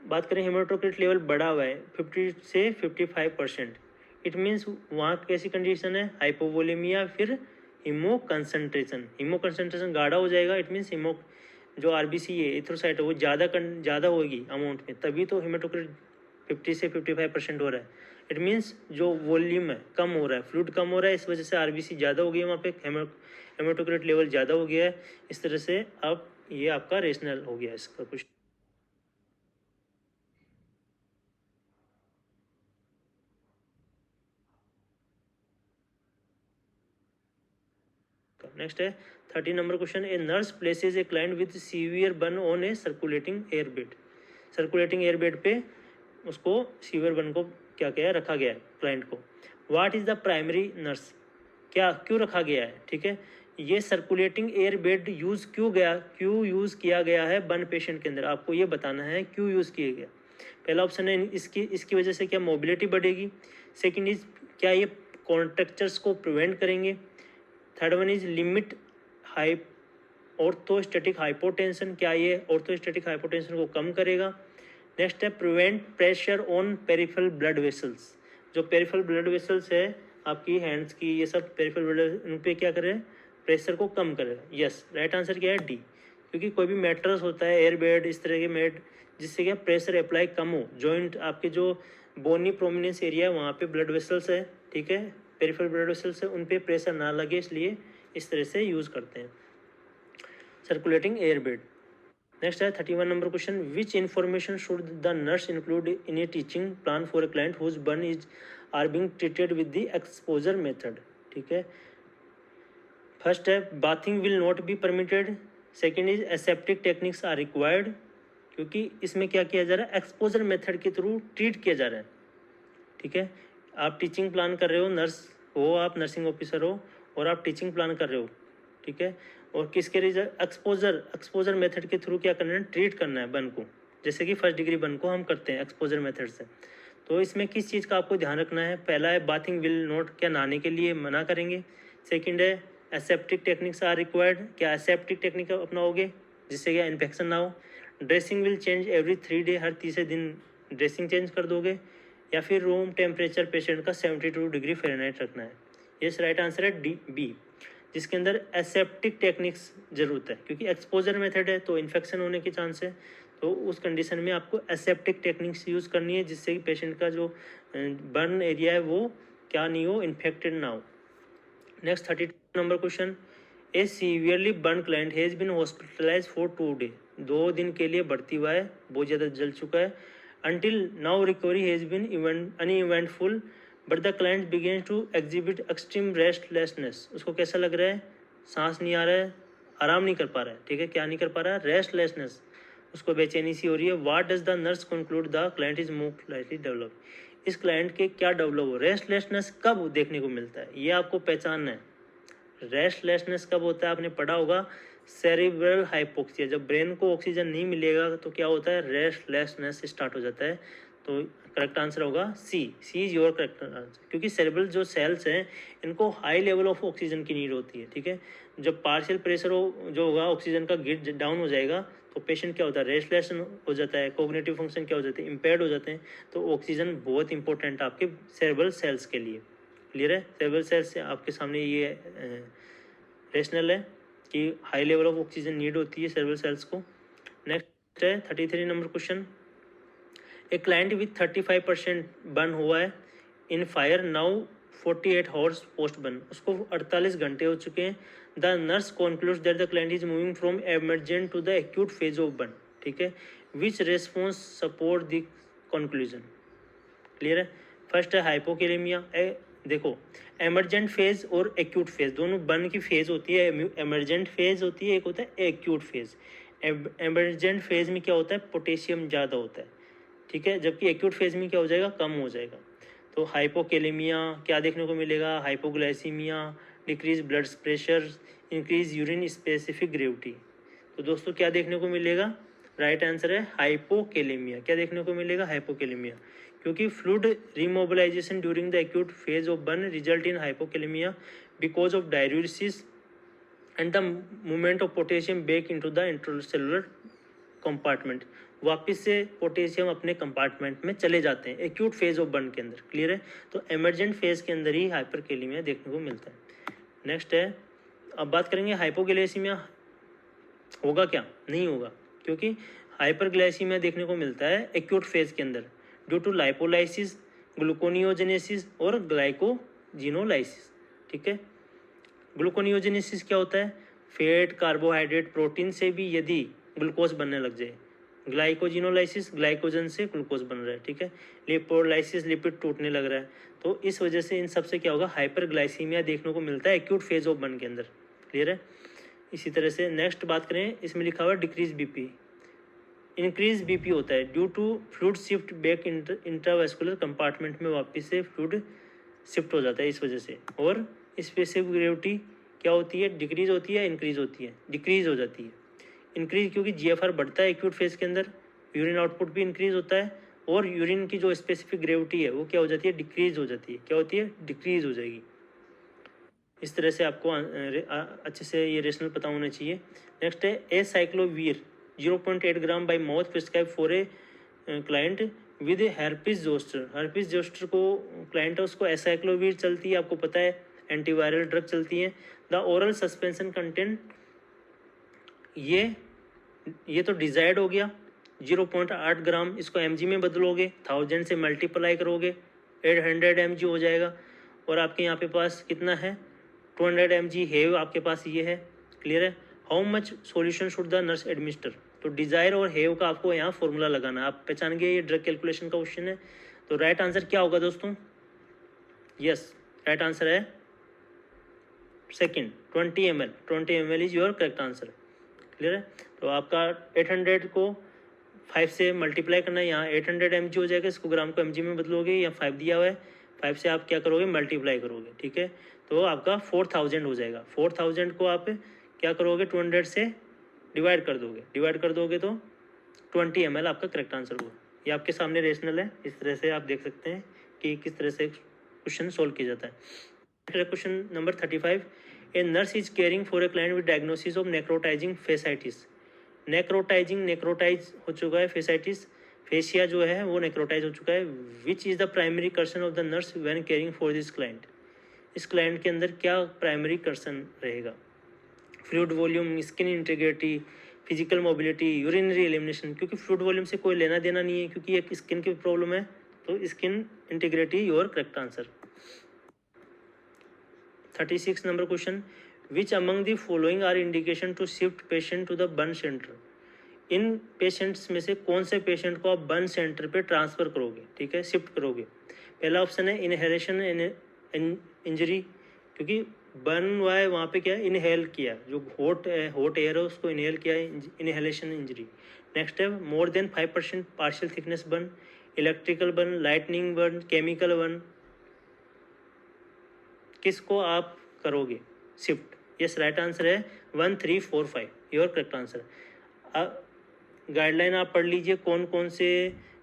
बात करें हेमाटोक्रिट लेवल बढ़ा हुआ है 50 से 55%, इट मीन्स वहाँ कैसी कंडीशन है? हाइपोवोलेमिया, फिर हीमो कंसनट्रेशन गाढ़ा हो जाएगा। इट मीन्स हीमो जो आरबीसी है, एथ्रोसाइट है, वो ज़्यादा होगी अमाउंट में, तभी तो हेमाटोक्रिट 50 से 55% हो रहा है। इट मीन्स जो वॉल्यूम है कम हो रहा है, फ्लूइड कम हो रहा है, इस वजह से आरबीसी ज़्यादा हो गई है, वहाँ पे हेमाटोक्रिट लेवल ज़्यादा हो गया है। इस तरह से अब ये आपका रेशनल हो गया इसका कुछ। नेक्स्ट है 30 number question, a nurse places A client with severe burn on A circulating air bed. Circulating air bed पे उसको सीवियर बर्न को क्या क्या रखा गया है क्लाइंट को। What is the primary nurse, क्या क्यों रखा गया है? ठीक है, ये सर्कुलेटिंग एयर बेड क्यों यूज़ किया गया है बर्न पेशेंट के अंदर, आपको ये बताना है क्यों यूज़ किया गया। पहला ऑप्शन है इसकी वजह से क्या मोबिलिटी बढ़ेगी। सेकेंड इज क्या ये कॉन्ट्रैक्चर्स को प्रिवेंट करेंगे। Third one is limit orthostatic hypotension, क्या ये ऑर्थोस्टैटिक हाइपोटेंशन को कम करेगा। नेक्स्ट है prevent pressure on peripheral blood vessels, जो पेरिफेरल ब्लड वेसल्स है आपकी हैंड्स की, ये सब पेरिफेरल ब्लड, उन पर क्या करें? प्रेशर को कम करेगा। यस, राइट आंसर क्या है? डी, क्योंकि कोई भी मैट्रेस होता है, एयर बेड, इस तरह के मेड जिससे क्या प्रेशर अप्लाई कम हो, जॉइंट आपके जो बोनी प्रोमिनेंस एरिया है वहाँ पे ब्लड वेसल्स है, ठीक है, पेरिफेरल ब्लड वेसल्स है, उन पे प्रेशर ना लगे, इसलिए इस तरह से यूज़ करते हैं सर्कुलेटिंग एयर बेड। नेक्स्ट है 31 number question, which information should the nurse include in a teaching plan for a client whose burn is are being treated with the exposure method. ठीक है, फर्स्ट है bathing will not be permitted. Second is aseptic techniques are required, क्योंकि इसमें क्या किया जा रहा है? एक्सपोजर मेथड के थ्रू ट्रीट किया जा रहा है। ठीक है, आप टीचिंग प्लान कर रहे हो, नर्स हो, आप नर्सिंग ऑफिसर हो और आप टीचिंग प्लान कर रहे हो, ठीक है, और किसके रिजल्ट? एक्सपोजर मेथड के थ्रू क्या करना है? ट्रीट करना है बर्न को, जैसे कि फर्स्ट डिग्री बर्न को हम करते हैं एक्सपोजर मेथड से। तो इसमें किस चीज़ का आपको ध्यान रखना है? पहला है बाथिंग विल नॉट, क्या नहाने के लिए मना करेंगे। सेकेंड है एसेप्टिक टेक्निक्स आर रिक्वायर्ड, क्या एसेप्टिक टेक्निक अपनाओगे जिससे क्या इन्फेक्शन ना हो। Dressing will change every 3 day, हर तीसरे दिन ड्रेसिंग चेंज कर दोगे। या फिर रूम टेम्परेचर पेशेंट का 72 डिग्री फ़ारेनहाइट रखना है। यस, राइट आंसर है डी बी, जिसके अंदर एसेप्टिक टेक्निक्स ज़रूरत है, क्योंकि एक्सपोजर मेथड है तो इन्फेक्शन होने के चांस है। तो उस कंडीशन में आपको एसेप्टिक टेक्निक्स यूज़ करनी है, जिससे कि पेशेंट का जो बर्न एरिया है वो क्या नहीं हो, इन्फेक्टेड ना हो। Next 32 number question, a severely burn client has been hospitalize for 2 day, 2 दिन के लिए भर्ती हुआ है, बहुत ज़्यादा जल चुका है। Until now recovery has been uneventful but the client begin to exhibit extreme restlessness. उसको कैसा लग रहा है, सांस नहीं आ रहा है, आराम नहीं कर पा रहा है, ठीक है, क्या नहीं कर पा रहा है, रेस्टलेसनेस, उसको बेचैनी सी हो रही है। What does the nurse conclude the client is more likely develop, इस क्लाइंट के क्या डेवलप हो, रेस्टलेसनेस कब देखने को मिलता है, ये आपको पहचानना है। रेस्टलेसनेस कब होता है, आपने पढ़ा होगा, सेरिब्रल हाइपोक्सिया, जब ब्रेन को ऑक्सीजन नहीं मिलेगा तो क्या होता है, रेस्टलेसनेस स्टार्ट हो जाता है। तो करेक्ट आंसर होगा सी इज योर करेक्ट आंसर, क्योंकि सेरेब्रल जो सेल्स हैं इनको हाई लेवल ऑफ ऑक्सीजन की नीड होती है, ठीक है। जब पार्शियल प्रेशर जो होगा ऑक्सीजन का गिर डाउन हो जाएगा तो पेशेंट क्या होता है, रेस्टलेस हो जाता है, कोग्निटिव फंक्शन क्या हो जाते हैं, इम्पेयर्ड हो जाते हैं। तो ऑक्सीजन बहुत इंपॉर्टेंट है आपके सेरेब्रल सेल्स के लिए। क्लियर है, सेरेब्रल सेल्स से आपके सामने ये रेशनल है कि high level of oxygen need होती है सेरेब्रल सेल्स को। नेक्स्ट है 33 number question, a client with 35% burn हुआ है in fire, now 48 hours post burn, उसको 48 घंटे हो चुके हैं। The nurse concludes that the client is moving from emergent to the acute phase of burn, ठीक है। Which response support the conclusion. Clear है, फर्स्ट है हाइपोकेलेमिया। देखो, एमरजेंट फेज और एक्यूट फेज दोनों बर्न की फेज होती है, एमरजेंट फेज होती है, एक होता है एक्यूट फेज। एमरजेंट फेज में क्या होता है, पोटेशियम ज़्यादा होता है, ठीक है, जबकि एक्यूट फेज में क्या हो जाएगा, कम हो जाएगा। तो हाइपोकेलेमिया क्या देखने को मिलेगा, hypoglycaemia, decrease blood pressure, increase urine specific gravity. तो दोस्तों क्या देखने को मिलेगा, राइट आंसर है हाइपोकेलेमिया। क्या देखने को मिलेगा, हाइपोकेलेमिया, क्योंकि fluid remobilisation during the acute phase of burn result in hypokalaemia because of diuresis and the movement of potassium back into the intracellular compartment, वापस से पोटेशियम अपने कंपार्टमेंट में चले जाते हैं एक्यूट फेज ऑफ बर्न के अंदर। क्लियर है, तो एमरजेंट फेज के अंदर ही हाइपरकेलेमिया देखने को मिलता है। नेक्स्ट है, अब बात करेंगे हाइपोग्लाइसीमिया होगा क्या, नहीं होगा, क्योंकि हाइपरग्लाइसीमिया देखने को मिलता है एक्यूट फेज के अंदर ड्यू टू लाइपोलाइसिस, ग्लूकोनियोजेनेसिस और ग्लाइकोजिनोलाइसिस, ठीक है। ग्लूकोनियोजेनेसिस क्या होता है, फैट, कार्बोहाइड्रेट, प्रोटीन से भी यदि ग्लूकोज बनने लग जाए। ग्लाइकोजिनोलाइसिस, ग्लाइकोजन से ग्लूकोज बन रहा है, ठीक है। लिपोलाइसिस, लिपिड टूटने लग रहा है। तो इस वजह से इन सबसे क्या होगा, हाइपरग्लाइसीमिया देखने को मिलता है एक्यूट फेज ऑफ बर्न के अंदर। क्लियर है, इसी तरह से नेक्स्ट बात करें, इसमें लिखा हुआ डिक्रीज बीपी, इंक्रीज बीपी होता है due to fluid shift back intravascular compartment में, वापस से फ्लूइड शिफ्ट हो जाता है इस वजह से। और स्पेसिफिक ग्रेविटी क्या होती है, डिक्रीज होती है, इंक्रीज होती है, डिक्रीज हो जाती है। इंक्रीज क्योंकि जीएफआर बढ़ता है एक्यूट फेज के अंदर, यूरिन आउटपुट भी इंक्रीज होता है, और यूरिन की जो स्पेसिफिक ग्रेविटी है वो क्या हो जाती है, डिक्रीज हो जाती है। क्या होती है, डिक्रीज हो जाएगी। इस तरह से आपको अच्छे से ये रेशनल पता होना चाहिए। नेक्स्ट है, acyclovir 0.8 gram by mouth prescribe for a client with herpes zoster. herpes zoster को क्लाइंट है उसको एसाइक्लोवीर चलती है, आपको पता है एंटीवायरल ड्रग चलती है। द ओरल सस्पेंशन कंटेंट, ये तो डिजायर्ड हो गया 0.8 ग्राम, इसको mg में बदलोगे, 1000 से मल्टीप्लाई करोगे 800 mg हो जाएगा। और आपके यहाँ पे पास कितना है, 200 mg है आपके पास, ये है। क्लियर है, how much solution should the nurse administer. तो डिजायर और हेव का आपको यहाँ फॉर्मूला लगाना है, आप पहचान गए, ये ड्रग कैलकुलेशन का क्वेश्चन है। तो राइट आंसर क्या होगा दोस्तों, यस, राइट आंसर है second, 20 ml, 20 ml is your correct answer. Clear है, तो आपका 800 को 5 से मल्टीप्लाई करना है, यहाँ 800 mg हो जाएगा, इसको ग्राम को mg में बदलोगे, या 5 दिया हुआ है, 5 से आप क्या करोगे, मल्टीप्लाई करोगे, ठीक है। तो आपका 4000 हो जाएगा। 4000 को आप क्या करोगे, 200 से डिवाइड कर दोगे तो 20 ml आपका करेक्ट आंसर होगा। ये आपके सामने रेशनल है, इस तरह से आप देख सकते हैं कि किस तरह से क्वेश्चन सोल्व किया जाता है। Question number 35, a nurse is caring for a client with diagnosis of necrotising fasciitis. Necrotise हो चुका है फेसाइटिस, फेसिया जो है वो नेक्रोटाइज हो चुका है। Which is the primary Karsan of the nurse when caring for this client, इस क्लाइंट के अंदर क्या प्राइमरी कर्सन रहेगा? Fluid volume, skin integrity, physical mobility, urinary elimination, क्योंकि फ्लूइड वॉल्यूम से कोई लेना देना नहीं है क्योंकि एक स्किन की प्रॉब्लम है, तो skin integrity your correct answer. 36 number question, which among the following are indication to shift patient to the burn centre, इन पेशेंट्स में से कौन से पेशेंट को आप बर्न सेंटर पे ट्रांसफ़र करोगे, ठीक है, शिफ्ट करोगे? पहला ऑप्शन है इनहेलेशन इंजरी, क्योंकि बर्न हुआ है वहाँ पे क्या इनहेल किया, जो हॉट एयर है उसको इनहेल किया है, इनहेलेशन इंजरी। नेक्स्ट है more than 5% partial thickness burn, electrical burn, lightning burn, chemical burn, किसको आप करोगे शिफ्ट? यस, राइट आंसर है 1 3 4 5 योर करेक्ट आंसर। गाइडलाइन आप पढ़ लीजिए कौन कौन से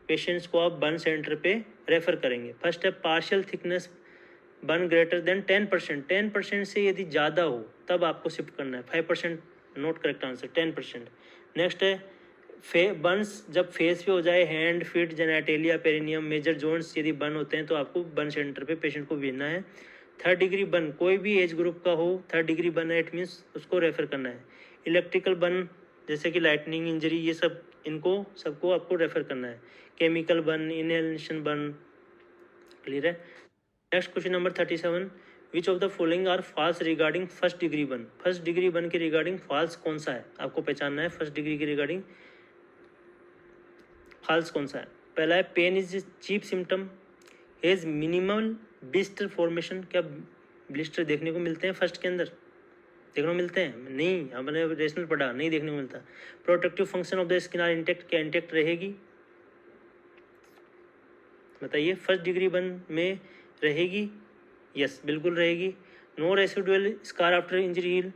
पेशेंट्स को आप बर्न सेंटर पे रेफ़र करेंगे। फर्स्ट है partial thickness burn greater than 10%, 10% से यदि ज़्यादा हो तब आपको शिफ्ट करना है। 5% नॉट करेक्ट आंसर, 10%। नेक्स्ट है बर्न्स जब फेस पे हो जाए, hand, feet, genitalia, perineum, major joints यदि बर्न होते हैं तो आपको बर्न सेंटर पे पेशेंट को भेजना है। 3rd डिग्री बर्न कोई भी एज ग्रुप का हो, 3rd डिग्री बर्न है, इट मीन्स उसको रेफ़र करना है। इलेक्ट्रिकल बर्न जैसे कि लाइटनिंग इंजरी, ये सब इनको सबको आपको रेफ़र करना है। Chemical burn, inhalation burn, clear है। Next question number 37, which of the following are false regarding 1st degree burn, 1st degree burn के रिगार्डिंग फॉल्स कौन सा है, आपको पहचानना है। 1st डिग्री के रिगार्डिंग फॉल्स कौन सा है? पहला है pain is chief symptom, has minimal blister formation, क्या ब्लिस्टर देखने को मिलते हैं फर्स्ट के अंदर? देखने को मिलते हैं? नहीं, हमने रेशनल पढ़ा, नहीं देखने को मिलता। Protective function of the skin are intact, क्या इंटेक्ट रहेगी? बताइए, 1st डिग्री बर्न में रहेगी? यस, बिल्कुल रहेगी। No residual scar after injury heal,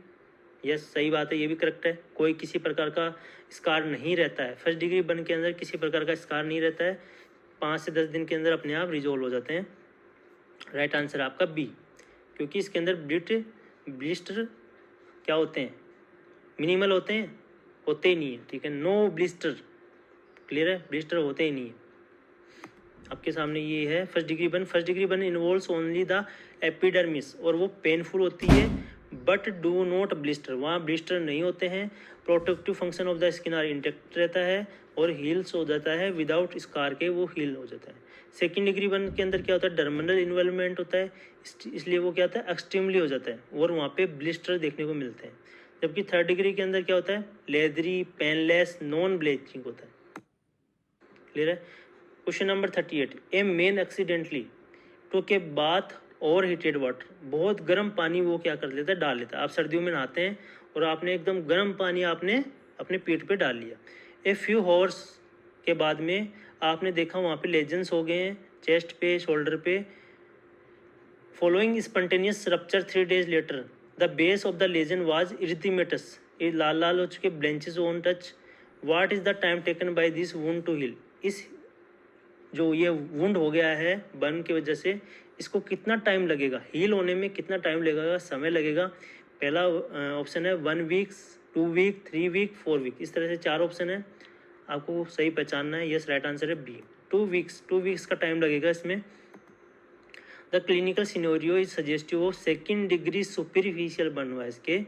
yes सही बात है, ये भी करेक्ट है। कोई किसी प्रकार का स्कार नहीं रहता है 1st डिग्री बर्न के अंदर, किसी प्रकार का स्कार नहीं रहता है, 5 से 10 दिन के अंदर अपने आप रिजोल्व हो जाते हैं। राइट आंसर आपका बी, क्योंकि इसके अंदर ब्लिस्टर क्या होते हैं, मिनिमल होते हैं, होते ही नहीं है, ठीक है। नो ब्लिस्टर, क्लियर है, ब्लिस्टर होते ही नहीं है। आपके सामने ये है 1st degree burn. 1st degree burn involves only the epidermis, और वो पेनफुल होती है बट डू नॉट ब्लिस्टर, वहाँ ब्लिस्टर नहीं होते हैं। Protective function of the skin are intact रहता है और हील्स हो जाता है, विदाउट स्कार के वो हील हो जाता है। 2nd डिग्री बर्न के अंदर क्या होता है, डर्मिनल इन्वॉल्वमेंट होता है, इसलिए वो क्या होता है, एक्सट्रीमली हो जाता है और वहाँ पे ब्लिस्टर देखने को मिलते हैं। जबकि 3rd डिग्री के अंदर क्या होता है, लेदरी, पेनलेस, नॉन ब्लीचिंग होता है। क्लियर है। Question number 38, a man accidentally took a bath और हीटेड वाटर, बहुत गर्म पानी वो क्या कर लेता है, डाल लेता है। आप सर्दियों में नहाते हैं और आपने एकदम गर्म पानी आपने अपने पेट पे डाल लिया। ए फ्यू हॉर्स के बाद में आपने देखा वहाँ पे लेजन्स हो गए हैं चेस्ट पे, शोल्डर पे। Following spontaneous rupture 3 days later, the base of the lesion was erythematous, ये लाल लाल हो चुके blanches on touch. What is the time taken by this wound to heal, इस जो ये वुंड हो गया है बर्न की वजह से, इसको कितना टाइम लगेगा, हील होने में कितना टाइम लगेगा, समय लगेगा? पहला ऑप्शन है 1 वीक, 2 वीक, 3 वीक, 4 वीक, इस तरह से 4 ऑप्शन है, आपको सही पहचानना है। यस, राइट आंसर है बी, 2 वीक्स, 2 वीक्स का टाइम लगेगा इसमें। The clinical scenario is suggestive of 2nd degree superficial burn हुआ इसके,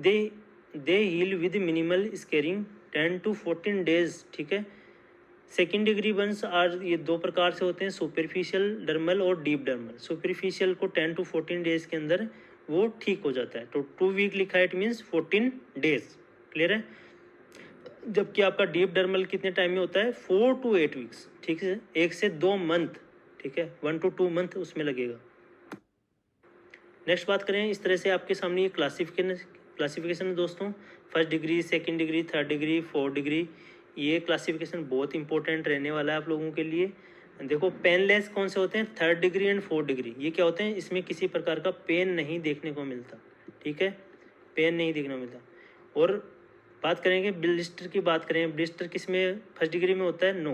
they heal with minimal scarring 10 to 14 days, ठीक है। 2nd डिग्री बर्न्स आर, ये 2 प्रकार से होते हैं, सुपरफिशियल डर्मल और डीप डर्मल। सुपरफिशियल को 10 to 14 डेज के अंदर वो ठीक हो जाता है, तो 2 वीक लिखा है, इट मीन्स 14 डेज, क्लियर है। जबकि आपका डीप डर्मल कितने टाइम में होता है, 4 to 8 वीक्स, ठीक है, 1 से 2 मंथ, ठीक है, 1 to 2 मंथ उसमें लगेगा। नेक्स्ट बात करें, इस तरह से आपके सामने ये क्लासिफिकेशन है दोस्तों, 1st degree, 2nd degree, 3rd degree, 4th degree, ये क्लासिफिकेशन बहुत इंपॉर्टेंट रहने वाला है आप लोगों के लिए। देखो, पेनलेस कौन से होते हैं, 3rd degree and 4th degree, ये क्या होते हैं, इसमें किसी प्रकार का पेन नहीं देखने को मिलता, ठीक है, पेन नहीं देखने को मिलता। और बात करेंगे ब्लिस्टर की, बात करें ब्लिस्टर किस में 1st डिग्री में होता है, नो,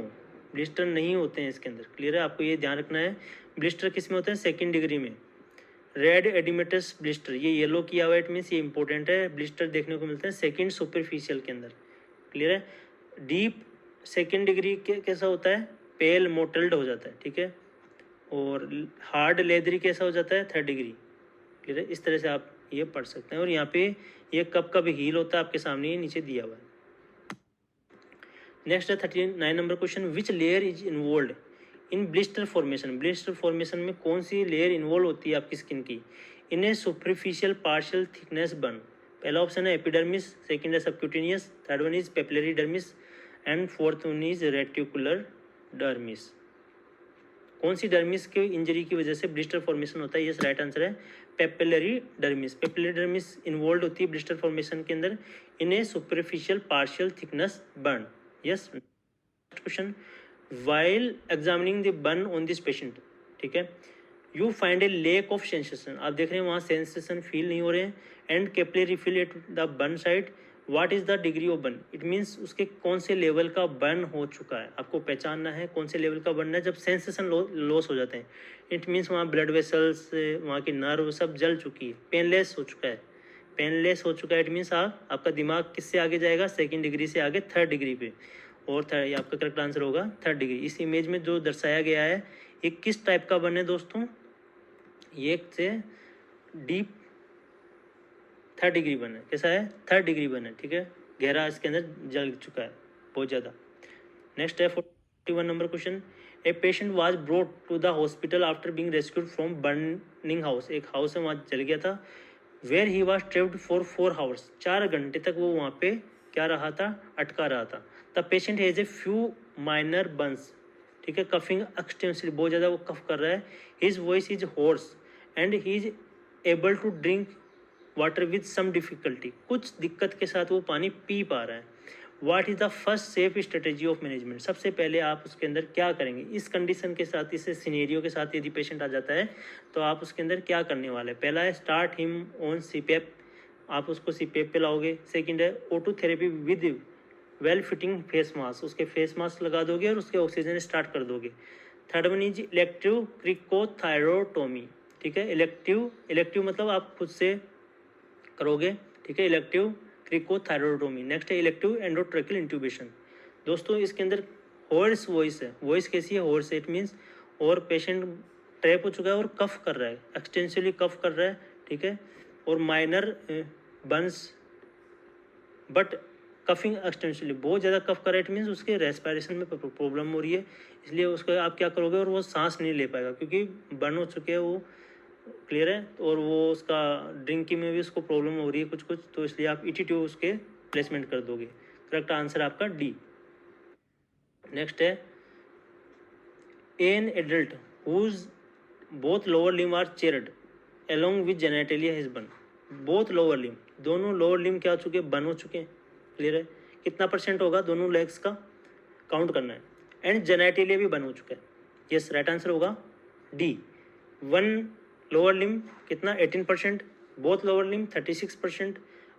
ब्लिस्टर नहीं होते हैं इसके अंदर, क्लियर है, आपको ये ध्यान रखना है। ब्लिस्टर किस में होते हैं, 2nd डिग्री में। रेड एडिमेटस ब्लिस्टर, ये येलो किया हुआ, इट मीन्स ये इंपॉर्टेंट है, ब्लिस्टर देखने को मिलते हैं 2nd सुपरफिशियल के अंदर, क्लियर है। डीप सेकेंड डिग्री कैसा होता है, पेल मोटल्ड हो जाता है, ठीक है। और हार्ड लेदरी कैसा हो जाता है, थर्ड डिग्री, क्लियर है। इस तरह से आप ये पढ़ सकते हैं। और यहाँ पे ये कब कब हील होता है आपके सामने ये नीचे दिया हुआ है। नेक्स्ट है 39 number question, which layer is involved in blister formation. Blister formation में कौन सी लेयर इन्वॉल्व होती है आपकी स्किन की। इन a superficial partial thickness burn. पहला ऑप्शन है एपिडर्मिस, सेकंड है subcutaneous, third one is papillary dermis and fourth one is reticular dermis. कौन सी डर्मिस की इंजरी की वजह से ब्लिस्टर फॉर्मेशन होता है, यस राइट आंसर है papillary dermis. Papillary dermis involve होती है ब्लिस्टर फॉर्मेशन के अंदर in a superficial partial thickness burn, yes. Question, while examining the burn on this patient, ठीक है, you find a lack of sensation. आप देख रहे हैं वहाँ सेंसेशन फील नहीं हो रहे हैं। And capillary refill eight the burn side, what is the degree of burn. It means उसके कौन से लेवल का बर्न हो चुका है, आपको पहचानना है कौन से लेवल का बर्न है जब सेंसेशन लॉस हो जाते हैं। इट मीन्स वहाँ ब्लड वेसल्स, वहाँ की नर्व सब जल चुकी है, पेनलेस हो चुका है, पेनलेस हो चुका है। इट मीन्स आपका दिमाग किससे आगे जाएगा, सेकेंड डिग्री से आगे थर्ड डिग्री पे। और थर्ड, ये आपका करेक्ट आंसर होगा थर्ड डिग्री। इस इमेज में जो दर्शाया गया है ये किस टाइप का बर्न है दोस्तों, ये एक से डीप थर्ड डिग्री बर्न है। कैसा है, थर्ड डिग्री बर्न है, ठीक है, गहरा इसके अंदर जल चुका है बहुत ज़्यादा। नेक्स्ट है 41 number question, a patient was brought to the hospital after being rescued from burning house. एक हाउस है वहाँ जल गया था, where he was trapped for 4 hours. 4 घंटे तक वो वहाँ पे क्या रहा था, अटका रहा था। The patient has a few minor Burns, ठीक है, कफिंग एक्सटेंसिवली, बहुत ज़्यादा वो कफ कर रहा है। His voice is hoarse and he is able to drink water with some difficulty. कुछ दिक्कत के साथ वो पानी पी पा रहा है। What is the first safe strategy of management. सबसे पहले आप उसके अंदर क्या करेंगे इस कंडीशन के साथ, इस सिनेरियो के साथ यदि पेशेंट आ जाता है तो आप उसके अंदर क्या करने वाले हैं। पहला है स्टार्ट हिम ऑन सीपेप, आप उसको सीपेप पे लाओगे। सेकेंड है auto therapy with well fitting face mask, उसके फेस मास्क लगा दोगे और उसके ऑक्सीजन स्टार्ट कर दोगे। थर्ड वन इज इलेक्टिव क्रिकोथायरोटोमी, ठीक है, इलेक्टिव मतलब आप खुद से करोगे, ठीक है, इलेक्टिव क्रिकोथायरोटोमी। नेक्स्ट है इलेक्टिव एंडोट्रेकियल इंट्यूबेशन। दोस्तों इसके अंदर हॉर्स वॉइस है, वॉइस कैसी है, हॉर्स, इट मीन्स और पेशेंट ट्रैप हो चुका है और कफ कर रहा है, एक्सटेंसिवली कफ कर रहा है, ठीक है, और minor Burns but coughing extensively, बहुत ज़्यादा कफ कर रहा है। इट मीन्स उसके रेस्पिरेशन में प्रॉब्लम हो रही है, इसलिए उसको आप क्या करोगे, और वो सांस नहीं ले पाएगा क्योंकि बर्न हो चुके हैं वो, क्लियर है। और वो उसका ड्रिंकिंग में भी उसको प्रॉब्लम हो रही है कुछ कुछ, तो इसलिए आप ईटी ट्यूब उसके प्लेसमेंट कर दोगे। करेक्ट आंसर आपका डी। नेक्स्ट है an adult whose both lower limb are charred along with genitalia his bun, बोथ लोअर लिम, दोनों लोअर लिम क्या हो चुके हैं, बन हो चुके हैं, क्लियर है। कितना परसेंट होगा दोनों लेग्स का, काउंट करना है। एंड जेनेटिलिया भी बन हो चुका है, यस राइट आंसर होगा डी। वन लोअर लिम कितना 18%, बोथ लोअर लिम 36%,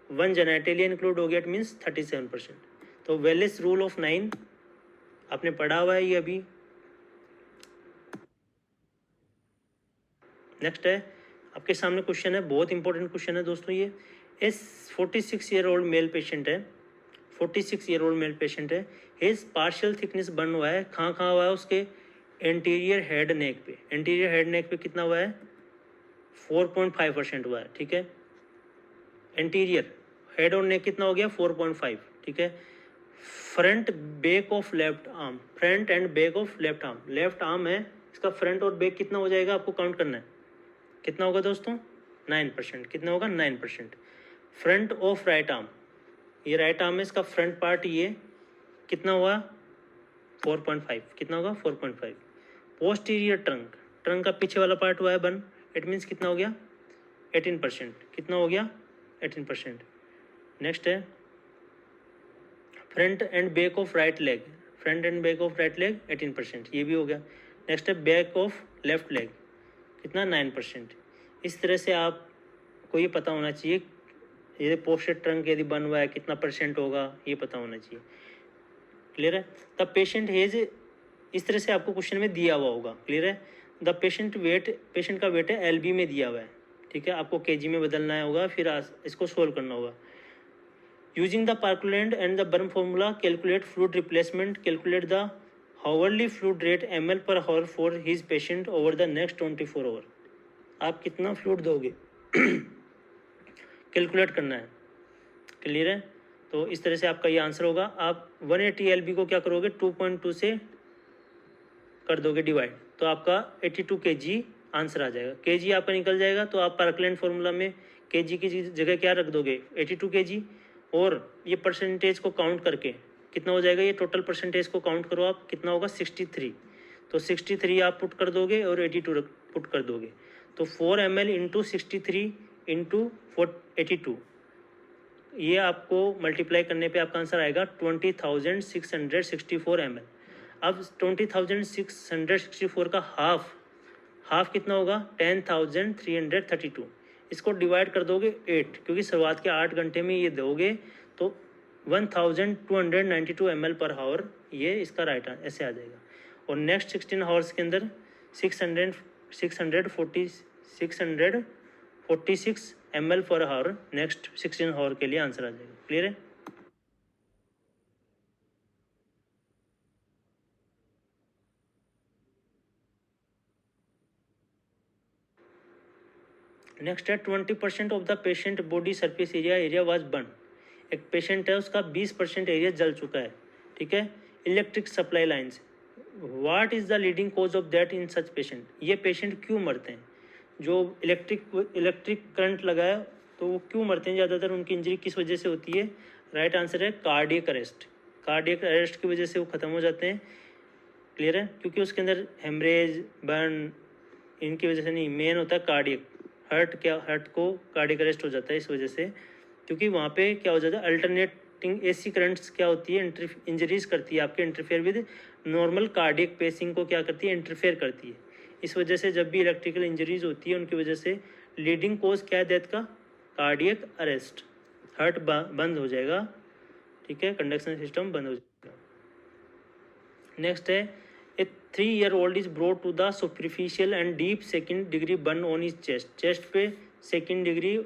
वन जेनेटिलिया इंक्लूड हो गया, इट मीन्स 37%। तो वेलिस रूल ऑफ 9 आपने पढ़ा हुआ है ये अभी। नेक्स्ट है आपके सामने क्वेश्चन है, बहुत इंपॉर्टेंट क्वेश्चन है दोस्तों ये। इस 46 ईयर ओल्ड मेल पेशेंट है, 46 ईयर ओल्ड मेल पेशेंट है, हिज पार्शियल थिकनेस बर्न हुआ है, कहाँ हुआ है, उसके एंटीरियर हेड नेक पे। एंटीरियर हेड नेक पे कितना हुआ है, 4.5% हुआ है, ठीक है। एंटीरियर हेड और नेक कितना हो गया, 4.5, ठीक है। Front back of left arm, front end back of left arm, left arm है इसका फ्रंट और बैक कितना हो जाएगा, आपको काउंट करना है, कितना होगा दोस्तों, 9%, कितना होगा 9%। फ्रंट ऑफ राइट आर्म, ये राइट आर्म है, इसका फ्रंट पार्ट ये कितना हुआ, 4.5, कितना होगा 4.5। पोस्टीरियर ट्रंक, ट्रंक का पीछे वाला पार्ट हुआ है बन, इट मीन्स कितना हो गया 18%, कितना हो गया 18%। नेक्स्ट है front end back of right leg, front end back of right leg 18%, ये भी हो गया। नेक्स्ट है बैक ऑफ लेफ्ट लेग, कितना 9%। इस तरह से आपको ये पता होना चाहिए, ये पोस्टर ट्रंक यदि बन हुआ है कितना परसेंट होगा, ये पता होना चाहिए, क्लियर है। द पेशेंट हेज, इस तरह से आपको क्वेश्चन में दिया हुआ होगा, क्लियर है। द पेशेंट वेट, पेशेंट का वेट है LB में दिया हुआ है, ठीक है, आपको KG में बदलना होगा, फिर इसको सोल्व करना होगा। Using the Parkland and the burn formula calculate fluid replacement, calculate the hourly fluid rate ml per hour for his patient over the next 24 hour. आप कितना फ्लूड दोगे कैलकुलेट करना है। क्लियर है? तो इस तरह से आपका ये आंसर होगा। आप 180 LB को क्या करोगे 2.2 से कर दोगे डिवाइड, तो आपका 82 kg आंसर आ जाएगा। kg आपका निकल जाएगा, तो आप पार्कलैंड फॉर्मूला में kg की जगह क्या रख दोगे 82 kg, और ये परसेंटेज को काउंट करके कितना हो जाएगा, ये टोटल परसेंटेज को काउंट करो आप, कितना होगा 63। तो 63 आप पुट कर दोगे और 82 पुट कर दोगे, तो 4 ml इंटू 63 इंटू 82, ये आपको मल्टीप्लाई करने पे आपका आंसर आएगा 20,664 ml। अब 20,664 का हाफ कितना होगा 10,332। इसको डिवाइड कर दोगे 8, क्योंकि शुरुआत के 8 घंटे में ये दोगे तो 1,292 ml पर हावर, ये इसका राइट ऐसे आ जाएगा। और नेक्स्ट 16 हावर्स के अंदर 646 ml पर हावर नेक्स्ट 16 हावर के लिए आंसर आ जाएगा। क्लियर है? नेक्स्ट है 20% of the patient body surface area was born. एक पेशेंट है, उसका 20% एरिया जल चुका है, ठीक है। Electric supply lines, what is the leading cause of that in such patient. ये पेशेंट क्यों मरते हैं, जो इलेक्ट्रिक करंट लगा है तो वो क्यों मरते हैं ज़्यादातर, उनकी इंजरी किस वजह से होती है। राइट आंसर है कार्डियक अरेस्ट। कार्डियक अरेस्ट की वजह से वो ख़त्म हो जाते हैं। क्लियर है? क्योंकि उसके अंदर हेमरेज बर्न इनकी वजह से नहीं, मेन होता है कार्डियक। हार्ट को कार्डियक अरेस्ट हो जाता है इस वजह से, क्योंकि वहाँ पे क्या हो जाता है अल्टरनेटिंग एसी करंट्स क्या होती है इंजरीज करती है आपके, interfere with normal cardiac pacing को क्या करती है इंटरफेयर करती है। इस वजह से जब भी इलेक्ट्रिकल इंजरीज होती है उनकी वजह से लीडिंग कोज क्या है डेथ का, कार्डियक अरेस्ट। हार्ट बंद हो जाएगा, ठीक है, कंडक्शन सिस्टम बंद हो जाएगा। नेक्स्ट है a 3-year-old is brought to the superficial and deep 2nd degree burn on his chest. Chest पे 2nd डिग्री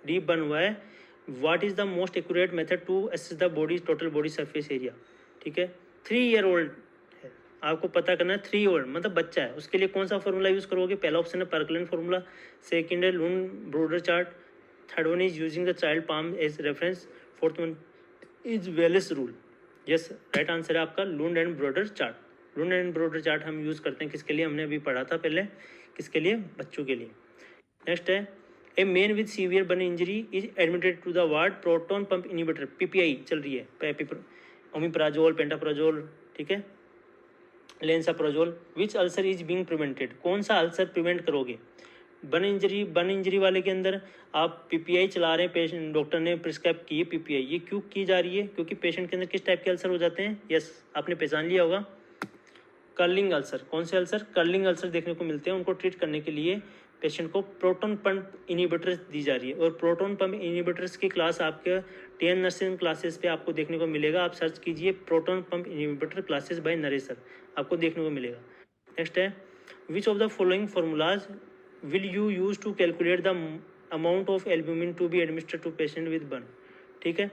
डीप बर्न हुआ है। What is the most accurate method to assess the body total body surface area. ठीक है, 3-year-old है, आपको पता करना है 3-year-old मतलब बच्चा है, उसके लिए कौन सा फॉर्मूला यूज करोगे। पहला ऑप्शन है पार्कलैंड फॉर्मूला, सेकंड है Lund Browder chart, third one is using the child palm as reference, fourth one is Wallace rule. Yes, right answer है आपका Lund and Browder chart. Lund and Browder chart हम यूज़ करते हैं किसके लिए, हमने अभी पढ़ा था पहले, किसके लिए, बच्चों के लिए। नेक्स्ट है a man with severe burn injury is admitted to the ward, proton pump inhibitor PPI चल रही है, ओमिप्राजोल, पेंटाप्राजोल, ठीक है, lansoprazole. Which ulcer is being prevented, कौन सा अल्सर प्रिवेंट करोगे। बर्न इंजरी वाले के अंदर आप पीपीआई चला रहे हैं, पेशेंट डॉक्टर ने प्रिस्क्राइब की है पीपीआई, ये क्यों की जा रही है, क्योंकि पेशेंट के अंदर किस टाइप के अल्सर हो जाते हैं। यस, आपने पहचान लिया होगा, कर्लिंग अल्सर। कौन से अल्सर, कर्लिंग अल्सर देखने को मिलते हैं। उनको ट्रीट करने के लिए पेशेंट को प्रोटॉन पंप इनिबिटर्स दी जा रही है, और प्रोटॉन पंप इनिबिटर्स की क्लास आपके TN नर्सिंग क्लासेस पे आपको देखने को मिलेगा। आप सर्च कीजिए proton pump inhibitor classes by Naresh sir, आपको देखने को मिलेगा। नेक्स्ट है which of the following formulas will you use to calculate the amount of albumin to be administered to patient with burn. ठीक है,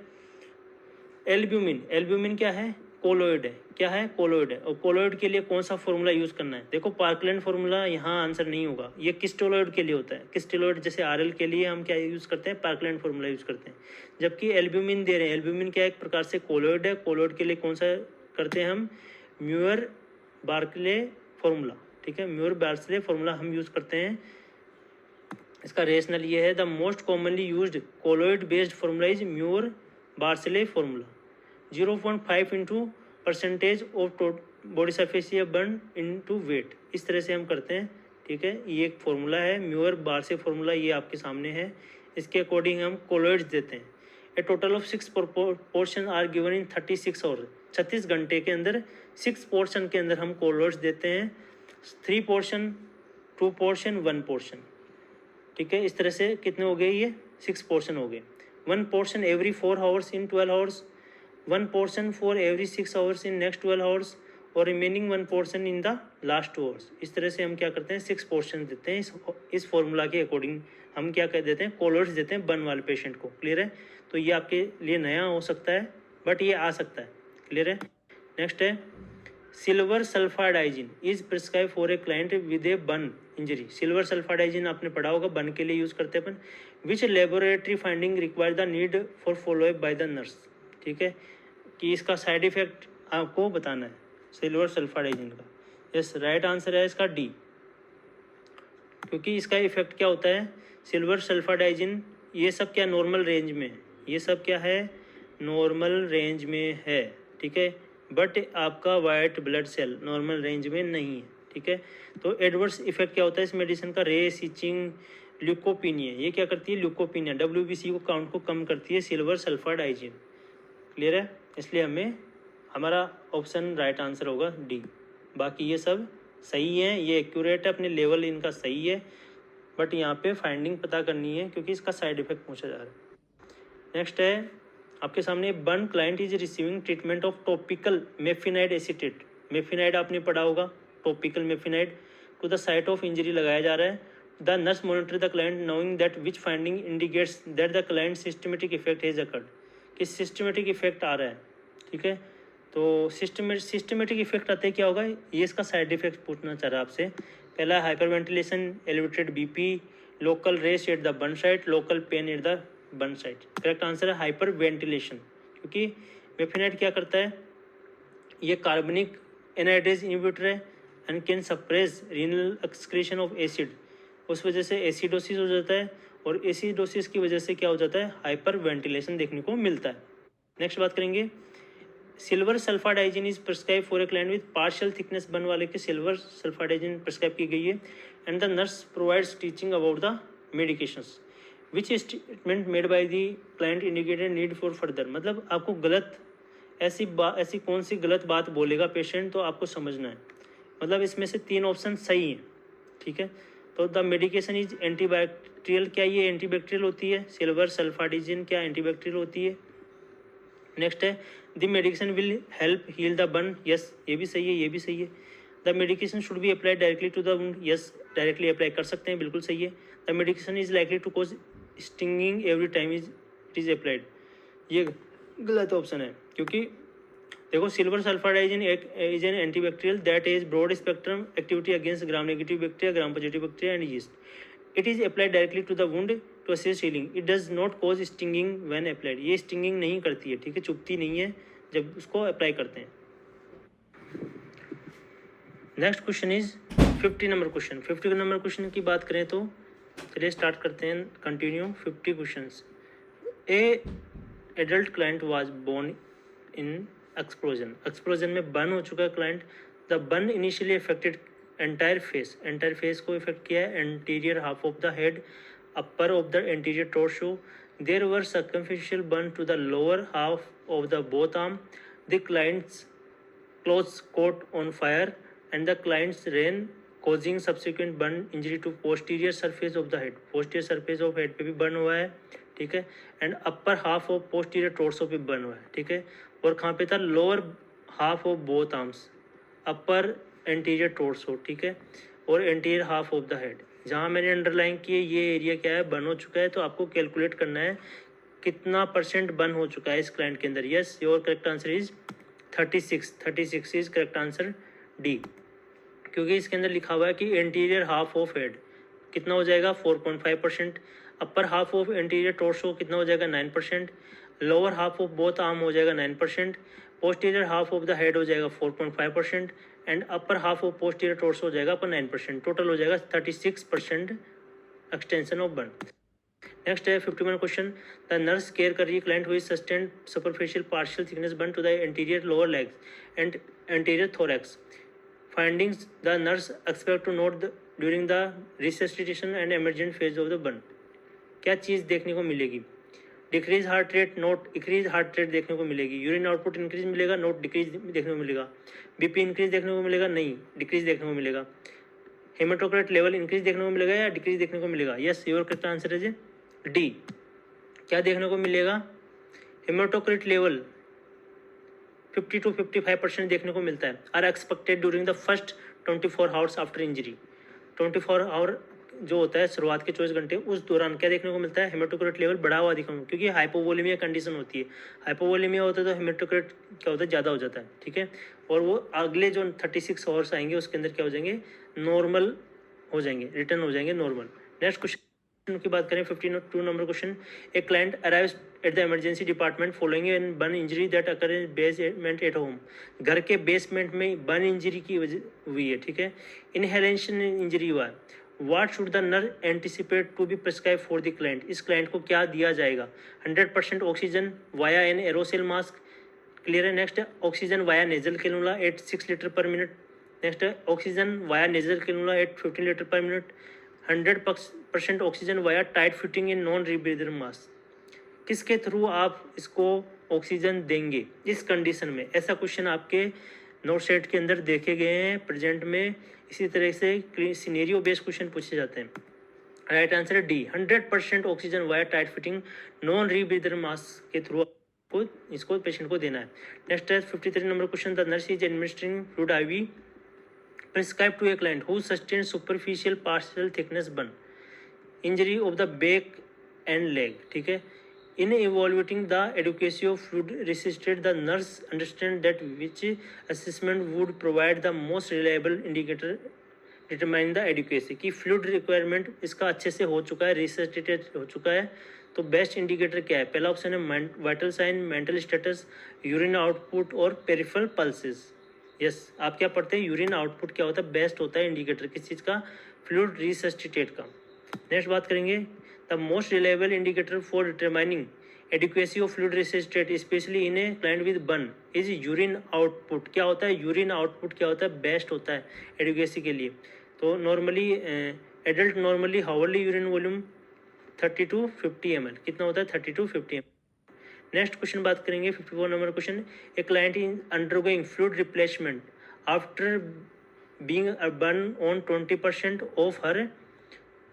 एल्ब्यूमिन क्या है, कोलोइड है, क्या है, कोलोइड है। और कोलोइड के लिए कौन सा फॉर्मूला यूज़ करना है, देखो पार्कलैंड फॉर्मूला यहाँ आंसर नहीं होगा, ये क्रिस्टलोइड के लिए होता है। क्रिस्टलोइड जैसे RL के लिए हम क्या यूज़ करते हैं, पार्कलैंड फॉर्मूला यूज़ करते हैं। जबकि एल्ब्यूमिन दे रहे हैं, एल्ब्यूमिन क्या एक प्रकार से कोलोइड है, कोलोइड के लिए कौन सा करते हैं हम, म्यूर बार्कले फॉर्मूला। ठीक है, म्यूर बार्कले फॉर्मूला हम यूज़ करते हैं। इसका रेशनल ये है, the most commonly used colloid based formula is Muir Barclay formula. 0.5 into percentage of body surface area burn into weight, इस तरह से हम करते हैं। ठीक है, ये एक फॉर्मूला है म्यूर बार्कले फॉर्मूला, ये आपके सामने है। इसके अकॉर्डिंग हम कोलोइड्स देते हैं। A total of 6 portion are given in 36 hour, 36 घंटे के अंदर 6 पोर्शन के अंदर हम कोलोइड्स देते हैं। 3 पोर्शन, 2 पोर्शन, 1 पोर्शन। ठीक है, इस तरह से कितने हो गए, ये 6 पोर्शन हो गए। 1 portion every 4 hours in 12 hours, 1 portion for every 6 hours in next 12 hours, और remaining 1 portion in the last 2 hours. इस तरह से हम क्या करते हैं, 6 पोर्शन देते हैं। इस फॉर्मूला के अकॉर्डिंग हम क्या कर देते हैं, कोलोइड्स देते हैं बर्न वाले पेशेंट को। क्लियर है, तो तो ये आपके लिए नया हो सकता है, बट ये आ सकता है। क्लियर है। नेक्स्ट है silver sulfadiazine is prescribe for a client with a burn injury. Silver sulfadiazine आपने पढ़ा होगा, बर्न के लिए यूज़ करते हैं अपन। Which laboratory finding require the need for follow up by the nurse. ठीक है, कि इसका साइड इफेक्ट आपको बताना है सिल्वर सल्फाडाइजिन का। यस, राइट आंसर है इसका डी, क्योंकि इसका इफेक्ट क्या होता है, सिल्वर सल्फाडाइजिन ये सब क्या नॉर्मल रेंज में है, ये सब क्या है नॉर्मल रेंज में है। ठीक है, बट आपका white blood cell normal range में नहीं है। ठीक है, तो एडवर्स इफेक्ट क्या होता है इस मेडिसिन का, रेस, इचिंग, ल्यूकोपिनिया। ये क्या करती है, ल्यूकोपिनिया WBC को काउंट को कम करती है सिल्वर सल्फाडाइजिन। क्लियर है, इसलिए हमारा ऑप्शन राइट आंसर होगा डी। बाकी ये सब सही है, ये एक्यूरेट है, अपने लेवल इनका सही है, बट यहाँ पे फाइंडिंग पता करनी है क्योंकि इसका साइड इफेक्ट पूछा जा रहा है। नेक्स्ट है आपके सामने, burn client is receiving treatment of topical mafenide acetate. Mafenide आपने पढ़ा होगा, topical mafenide to the site of injury लगाया जा रहा है। The nurse monitor the client knowing that which finding indicates that the client systematic effect has occurred. कि सिस्टमेटिक इफेक्ट आ रहा है। ठीक है, तो सिस्टमेटिक इफेक्ट आते क्या होगा, ये इसका साइड इफेक्ट पूछना चाह रहा है आपसे। पहला hyperventilation, elevated BP, local rash at the burn site, local pain at the burn site. Correct answer है हाइपर वेंटिलेशन, क्योंकि मेफिनाइड क्या करता है, ये कार्बनिक एनाइड्रेज इनहिबिटर है and can suppress renal excretion of acid. उस वजह से एसिडोसिस हो जाता है, और एसिडोसिस की वजह से क्या हो जाता है, हाइपर वेंटिलेशन देखने को मिलता है। नेक्स्ट बात करेंगे, silver sulfadiazine is prescribe for a client with partial thickness burn वाले के सिल्वर सल्फाडाइजिन प्रिस्क्राइब की गई है and the nurse provides teaching about the medications which statement made by the client indicated need for further. मतलब आपको गलत ऐसी कौन सी गलत बात बोलेगा पेशेंट, तो आपको समझना है। मतलब इसमें से 3 ऑप्शन सही हैं। ठीक है, तो द मेडिकेशन इज एंटीबैक्टीरियल, क्या ये एंटीबैक्टीरियल होती है, सिल्वर सल्फाडाइजिन क्या एंटीबैक्टीरियल होती है। नेक्स्ट है the medication will help heal the burn, yes ये भी सही है, ये भी सही है। The medication should be applied directly to the wound, yes directly apply कर सकते हैं, बिल्कुल सही है। The medication is likely to cause stinging every time it is applied, ये गलत ऑप्शन है, क्योंकि देखो silver sulfadiazine is an antibacterial that is broad spectrum activity against gram negative bacteria, gram positive bacteria and yeast. It is applied directly to the wound to assist healing. It does not cause stinging when applied, ये स्टिंगिंग नहीं करती है। ठीक है, चुभती नहीं है जब उसको अप्लाई करते हैं। Next question is 50 number question. 50 number question की बात करें तो चलिए स्टार्ट करते हैं, continue 50 questions. A adult client was burned in explosion में बर्न हो चुका है client. The burn initially affected entire face को इफेक्ट किया है, anterior half of the head, upper of the anterior torso. There were superficial burn to the lower half of the both arm. The client's clothes caught on fire and the client's ran, causing subsequent burn injury to posterior surface of the head. Posterior surface of head पे भी burn हुआ है, ठीक है, and upper half of posterior torso पे burn हुआ है, ठीक है। और कहाँ पे था, lower half of both arms, upper anterior torso, ठीक है, और anterior half of the head। जहाँ मैंने अंडरलाइन किए ये एरिया क्या है, बर्न हो चुका है, तो आपको कैलकुलेट करना है कितना % बर्न हो चुका है इस क्लाइंट के अंदर। Yes, your correct answer is 36 is correct answer D, क्योंकि इसके अंदर लिखा हुआ है कि एंटीरियर हाफ ऑफ हेड कितना हो जाएगा 4.5%, upper half of anterior torso कितना हो जाएगा 9%, lower half of both arm हो जाएगा 9%, posterior half of the head हो जाएगा 4.5% and upper half of posterior torso हो जाएगा पर 9%। टोटल हो जाएगा 36% एक्सटेंशन ऑफ बर्न। नेक्स्ट है 51 क्वेश्चन। द नर्स केयर कर रही है क्लाइंट हुई sustained superficial partial thickness burn to the anterior lower legs and anterior thorax. Findings the nurse expect to note during the resuscitation and emergent phase of the burn. क्या चीज़ देखने को मिलेगी, decrease heart rate, not increase heart rate देखने को मिलेगी, यूरिन आउटपुट इंक्रीज मिलेगा, नोट डिक्रीज देखने को मिलेगा, बीपी इंक्रीज देखने को मिलेगा, नहीं डिक्रीज देखने को मिलेगा, हेमाटोक्राइट लेवल इंक्रीज देखने को मिलेगा या डिक्रीज देखने को मिलेगा। Yes, your correct answer is D. क्या देखने को मिलेगा, हेमाटोक्राइट लेवल 50 to 55% देखने को मिलता है। Are expected during the first 24 hours after injury. 24 hour जो होता है शुरुआत के 24 घंटे, उस दौरान क्या देखने को मिलता है, हेमेटोक्रिट लेवल बढ़ा हुआ दिखने को, क्योंकि हाइपोवोलेमिया कंडीशन होती है। हाइपोवोलेमिया होता है तो हेमेटोक्रिट क्या होता है, ज़्यादा हो जाता है, ठीक है। और वो अगले जो 36 आवर्स आएंगे उसके अंदर क्या हो जाएंगे, नॉर्मल हो जाएंगे, रिटर्न हो जाएंगे नॉर्मल। नेक्स्ट क्वेश्चन की बात करें, 52 number question, a client arrives at the emergency department following an burn injury that occur in basement at home. घर के बेसमेंट में बर्न इंजरी की वजह हुई है, ठीक है, इनहेलेशन इंजरी हुआ है। What should the nurse anticipate to be prescribe for the client, इस क्लाइंट को क्या दिया जाएगा, 100% oxygen via an aerosol mask, clear है। नेक्स्ट है oxygen via nasal cannula at 6 litre per minute. Next है oxygen via nasal cannula at 15 litre per minute. 100% oxygen via tight fitting in non rebreather mask. किसके थ्रू आप इसको ऑक्सीजन देंगे इस कंडीशन में, ऐसा क्वेश्चन आपके नोट सेट के अंदर देखे गए हैं प्रेजेंट में। इसी तरह से सिनेरियो बेस्ड क्वेश्चन पूछे जाते हैं। राइट आंसर है D, 100% oxygen via tight fitting non rebreather mask के थ्रू को इसको पेशेंट को देना है। नेक्स्ट है 53 number question, the nurse is administering fluid IV prescribe to a client who sustain superficial partial thickness burn injury of the back and leg, ठीक है। In evaluating the adequacy of fluid resuscitate, the nurse understand that which assessment would provide the most reliable indicator determine the adequacy, कि fluid requirement इसका अच्छे से हो चुका है, resuscitate हो चुका है, तो बेस्ट इंडिकेटर क्या है। पहला ऑप्शन है vital sign, mental status, urine output और पेरिफेरल पल्सेस। यस, आप क्या पढ़ते हैं, यूरिन आउटपुट क्या होता है, बेस्ट होता है इंडिकेटर किस चीज़ का, फ्लूइड रिसस्टिटेट का। नेक्स्ट बात करेंगे, the most reliable indicator for determining adequacy of fluid resuscitate especially in a client with burn is urine output। क्या होता है, यूरिन आउटपुट क्या होता है, बेस्ट होता है एडिक्वेसी के लिए। तो normally adult normally hourly urine volume 30 to 50 ml, कितना होता है, 30 to 50 ml। नेक्स्ट क्वेश्चन बात करेंगे 54 number question, a client is undergoing fluid replacement after being burn on 20% of her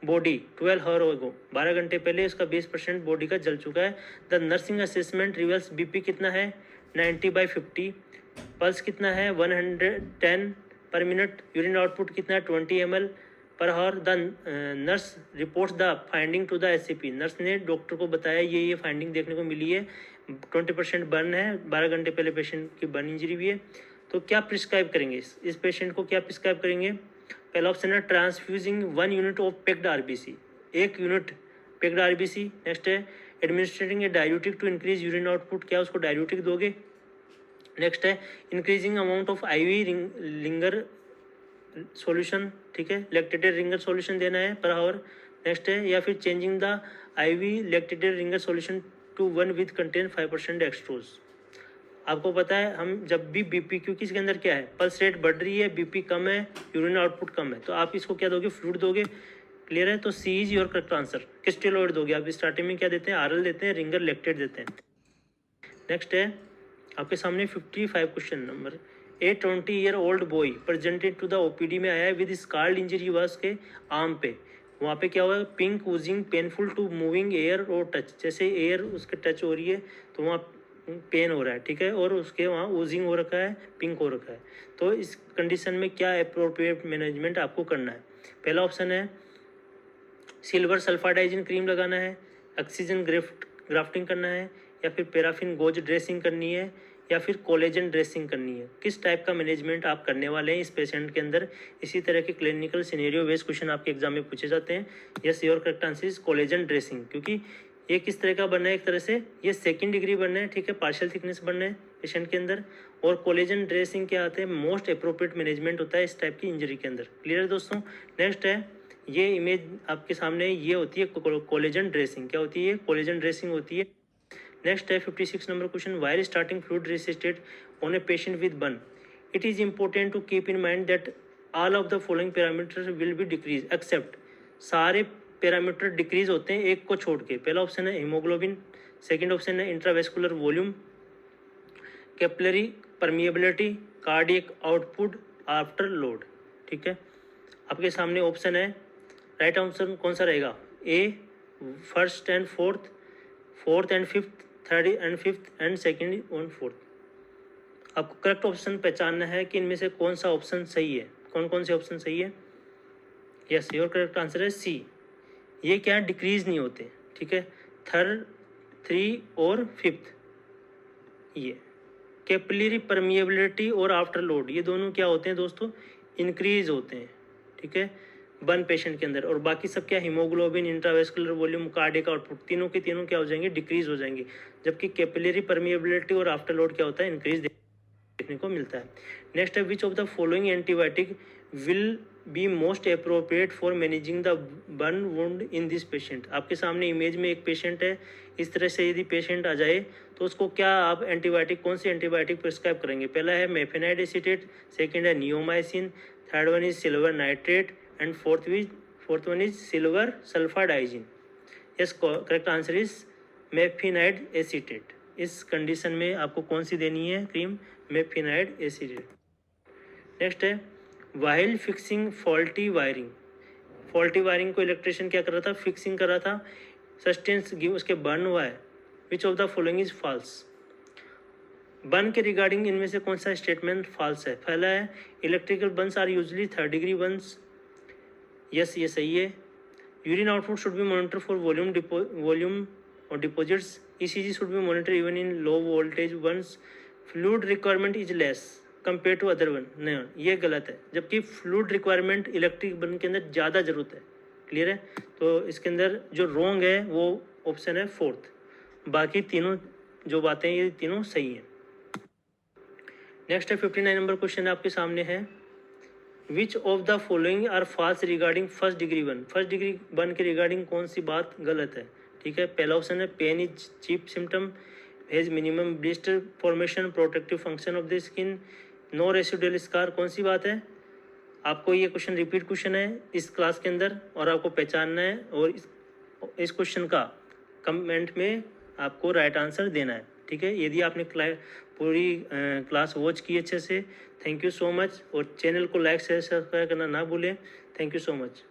body 12 hour हो, 12 घंटे पहले इसका 20% बॉडी का जल चुका है। The nursing assessment reverse BP कितना है, 90/50, पल्स कितना है 110 पर मिनट, यूरिन आउटपुट कितना है 20 ml per hour. The nurse reports the finding to the SCP, nurse ने डॉक्टर को बताया ये फाइंडिंग देखने को मिली है, 20% बर्न है, 12 घंटे पहले पेशेंट की बर्न इंजरी भी है। तो क्या प्रिस्क्राइब करेंगे इस पेशेंट को, क्या प्रिस्क्राइब करेंगे। पहला ऑप्शन है transfusing 1 unit of packed RBC, 1 unit packed RBC. Next है administrating a diuretic to increase urine output, क्या उसको डाययूटिक दोगे। नेक्स्ट है increasing amount of IV Ringer solution, ठीक है, लैक्टेटेड रिंगर सॉल्यूशन देना है पर आवर। नेक्स्ट है या फिर changing the IV lactated Ringer solution to 1 with contain 5% dextrose. आपको पता है हम जब भी बीपी, क्योंकि इसके अंदर क्या है, पल्स रेट बढ़ रही है, बीपी कम है, यूरिन आउटपुट कम है, तो आप इसको क्या दोगे, फ्लूइड दोगे, क्लियर है। तो सी इज योर करेक्ट आंसर, क्रिस्टेलॉइड दोगे आप। स्टार्टिंग में क्या देते हैं, आरएल देते हैं, रिंगर लैक्टेट देते हैं। नेक्स्ट है आपके सामने 55 question number, a 20-year-old boy presented to the OPD में आया है विद स्कार्ड इंजरी हुआ उसके आर्म पे। वहाँ पे क्या हुआ, pink oozing painful to moving air और टच, जैसे एयर उसके टच हो रही है तो वहाँ पेन हो रहा है, ठीक है, और उसके वहाँ वूजिंग हो रखा है, पिंक हो रखा है। तो इस कंडीशन में क्या अप्रोप्रिएट मैनेजमेंट आपको करना है। पहला ऑप्शन है सिल्वर सल्फाडाइजिन क्रीम लगाना है, ऑक्सीजन ग्राफ्टिंग करना है, या फिर पैराफिन गोज ड्रेसिंग करनी है, या फिर कोलेजन ड्रेसिंग करनी है। किस टाइप का मैनेजमेंट आप करने वाले हैं इस पेशेंट के अंदर। इसी तरह के क्लिनिकल सिनेरियो बेस्ड क्वेश्चन आपके एग्जाम में पूछे जाते हैं। Yes, your correct answer is collagen dressing, क्योंकि ये किस तरह का बनना है, एक तरह से ये 2nd डिग्री बनना है, ठीक है, पार्शियल थिकनेस बनना है पेशेंट के अंदर। और कोलेजन ड्रेसिंग क्या आते हैं, मोस्ट अप्रोप्रिएट मैनेजमेंट होता है इस टाइप की इंजरी के अंदर। क्लियर है दोस्तों। नेक्स्ट है ये इमेज आपके सामने, ये होती है कोलेजन ड्रेसिंग। क्या होती है, कोलेजन ड्रेसिंग होती है। नेक्स्ट है 56 number question, while starting fluid resuscitate on a patient with burn it is important to keep in mind that all of the following parameters will be decrease except, सारे पैरामीटर डिक्रीज होते हैं एक को छोड़ के। पहला ऑप्शन है हीमोग्लोबिन, सेकंड ऑप्शन है intravascular volume, capillary permeability, cardiac output afterload, ठीक है। आपके सामने ऑप्शन है, राइट आंसर कौन सा रहेगा, ए 1st and 4th, 4th and 5th, 3rd and 5th and 2nd और 4th। आपको करेक्ट ऑप्शन पहचानना है कि इनमें से कौन सा ऑप्शन सही है, कौन कौन से ऑप्शन सही है। यस, योर करेक्ट आंसर है सी। ये क्या डिक्रीज नहीं होते, ठीक है। थर्ड, 3 और 5th, ये कैपिलरी परमिएबिलिटी और आफ्टर लोड, ये दोनों क्या होते हैं दोस्तों, इंक्रीज होते हैं, ठीक है, वन पेशेंट के अंदर। और बाकी सब क्या, haemoglobin, intravascular volume, cardiac output, तीनों के तीनों क्या हो जाएंगे, डिक्रीज हो जाएंगे। जबकि कैपिलरी परमिएबिलिटी और आफ्टर लोड क्या होता है, इंक्रीज देखने को मिलता है। नेक्स्ट है, which of the following antibiotic will be most appropriate for managing the burn wound in this patient. आपके सामने इमेज में एक पेशेंट है, इस तरह से यदि पेशेंट आ जाए तो उसको क्या आप एंटीबायोटिक, कौन सी एंटीबायोटिक प्रिस्क्राइब करेंगे? पहला है मेफेनाइड एसीटेट, सेकंड है neomycin, third one is silver nitrate and fourth one is silver sulfadiazine. Yes, correct answer is mafenide acetate. इस कंडीशन में आपको कौन सी देनी है क्रीम? Mafenide acetate. नेक्स्ट है, while fixing faulty wiring, faulty wiring को इलेक्ट्रिशियन क्या कर रहा था, फिक्सिंग कर रहा था, सस्टेंस गिव, उसके बर्न हुआ है। Which of the following is false? Burn के रिगार्डिंग इनमें से कौन सा स्टेटमेंट फॉल्स है? पहला है, electrical burns are usually 3rd degree burns. Yes, ये सही है। Urine output should be monitor for volume और deposits. ECG should be monitor even in low voltage burns. Fluid requirement is less compare to other one, नहीं, ये गलत है। जबकि फ्लूइड रिक्वायरमेंट इलेक्ट्रिक बर्न के अंदर ज़्यादा जरूरत है। क्लियर है? तो इसके अंदर जो रॉन्ग है वो ऑप्शन है 4th। बाकी तीनों जो बातें ये तीनों सही हैं। नेक्स्ट है 59 नंबर क्वेश्चन आपके सामने है, which of the following are false regarding 1st degree burn? 1st degree burn के रिगार्डिंग कौन सी बात गलत है? ठीक है, पहला ऑप्शन है, pain is chief symptom, has minimum blister formation, protective function of the skin, no residual scar. कौन सी बात है? आपको ये क्वेश्चन रिपीट क्वेश्चन है इस क्लास के अंदर और आपको पहचानना है और इस क्वेश्चन का कमेंट में आपको राइट आंसर देना है, ठीक है। यदि आपने पूरी क्लास वॉच की अच्छे से, थैंक यू सो मच। और चैनल को लाइक शेयर सब्सक्राइब करना ना भूलें। Thank you so much.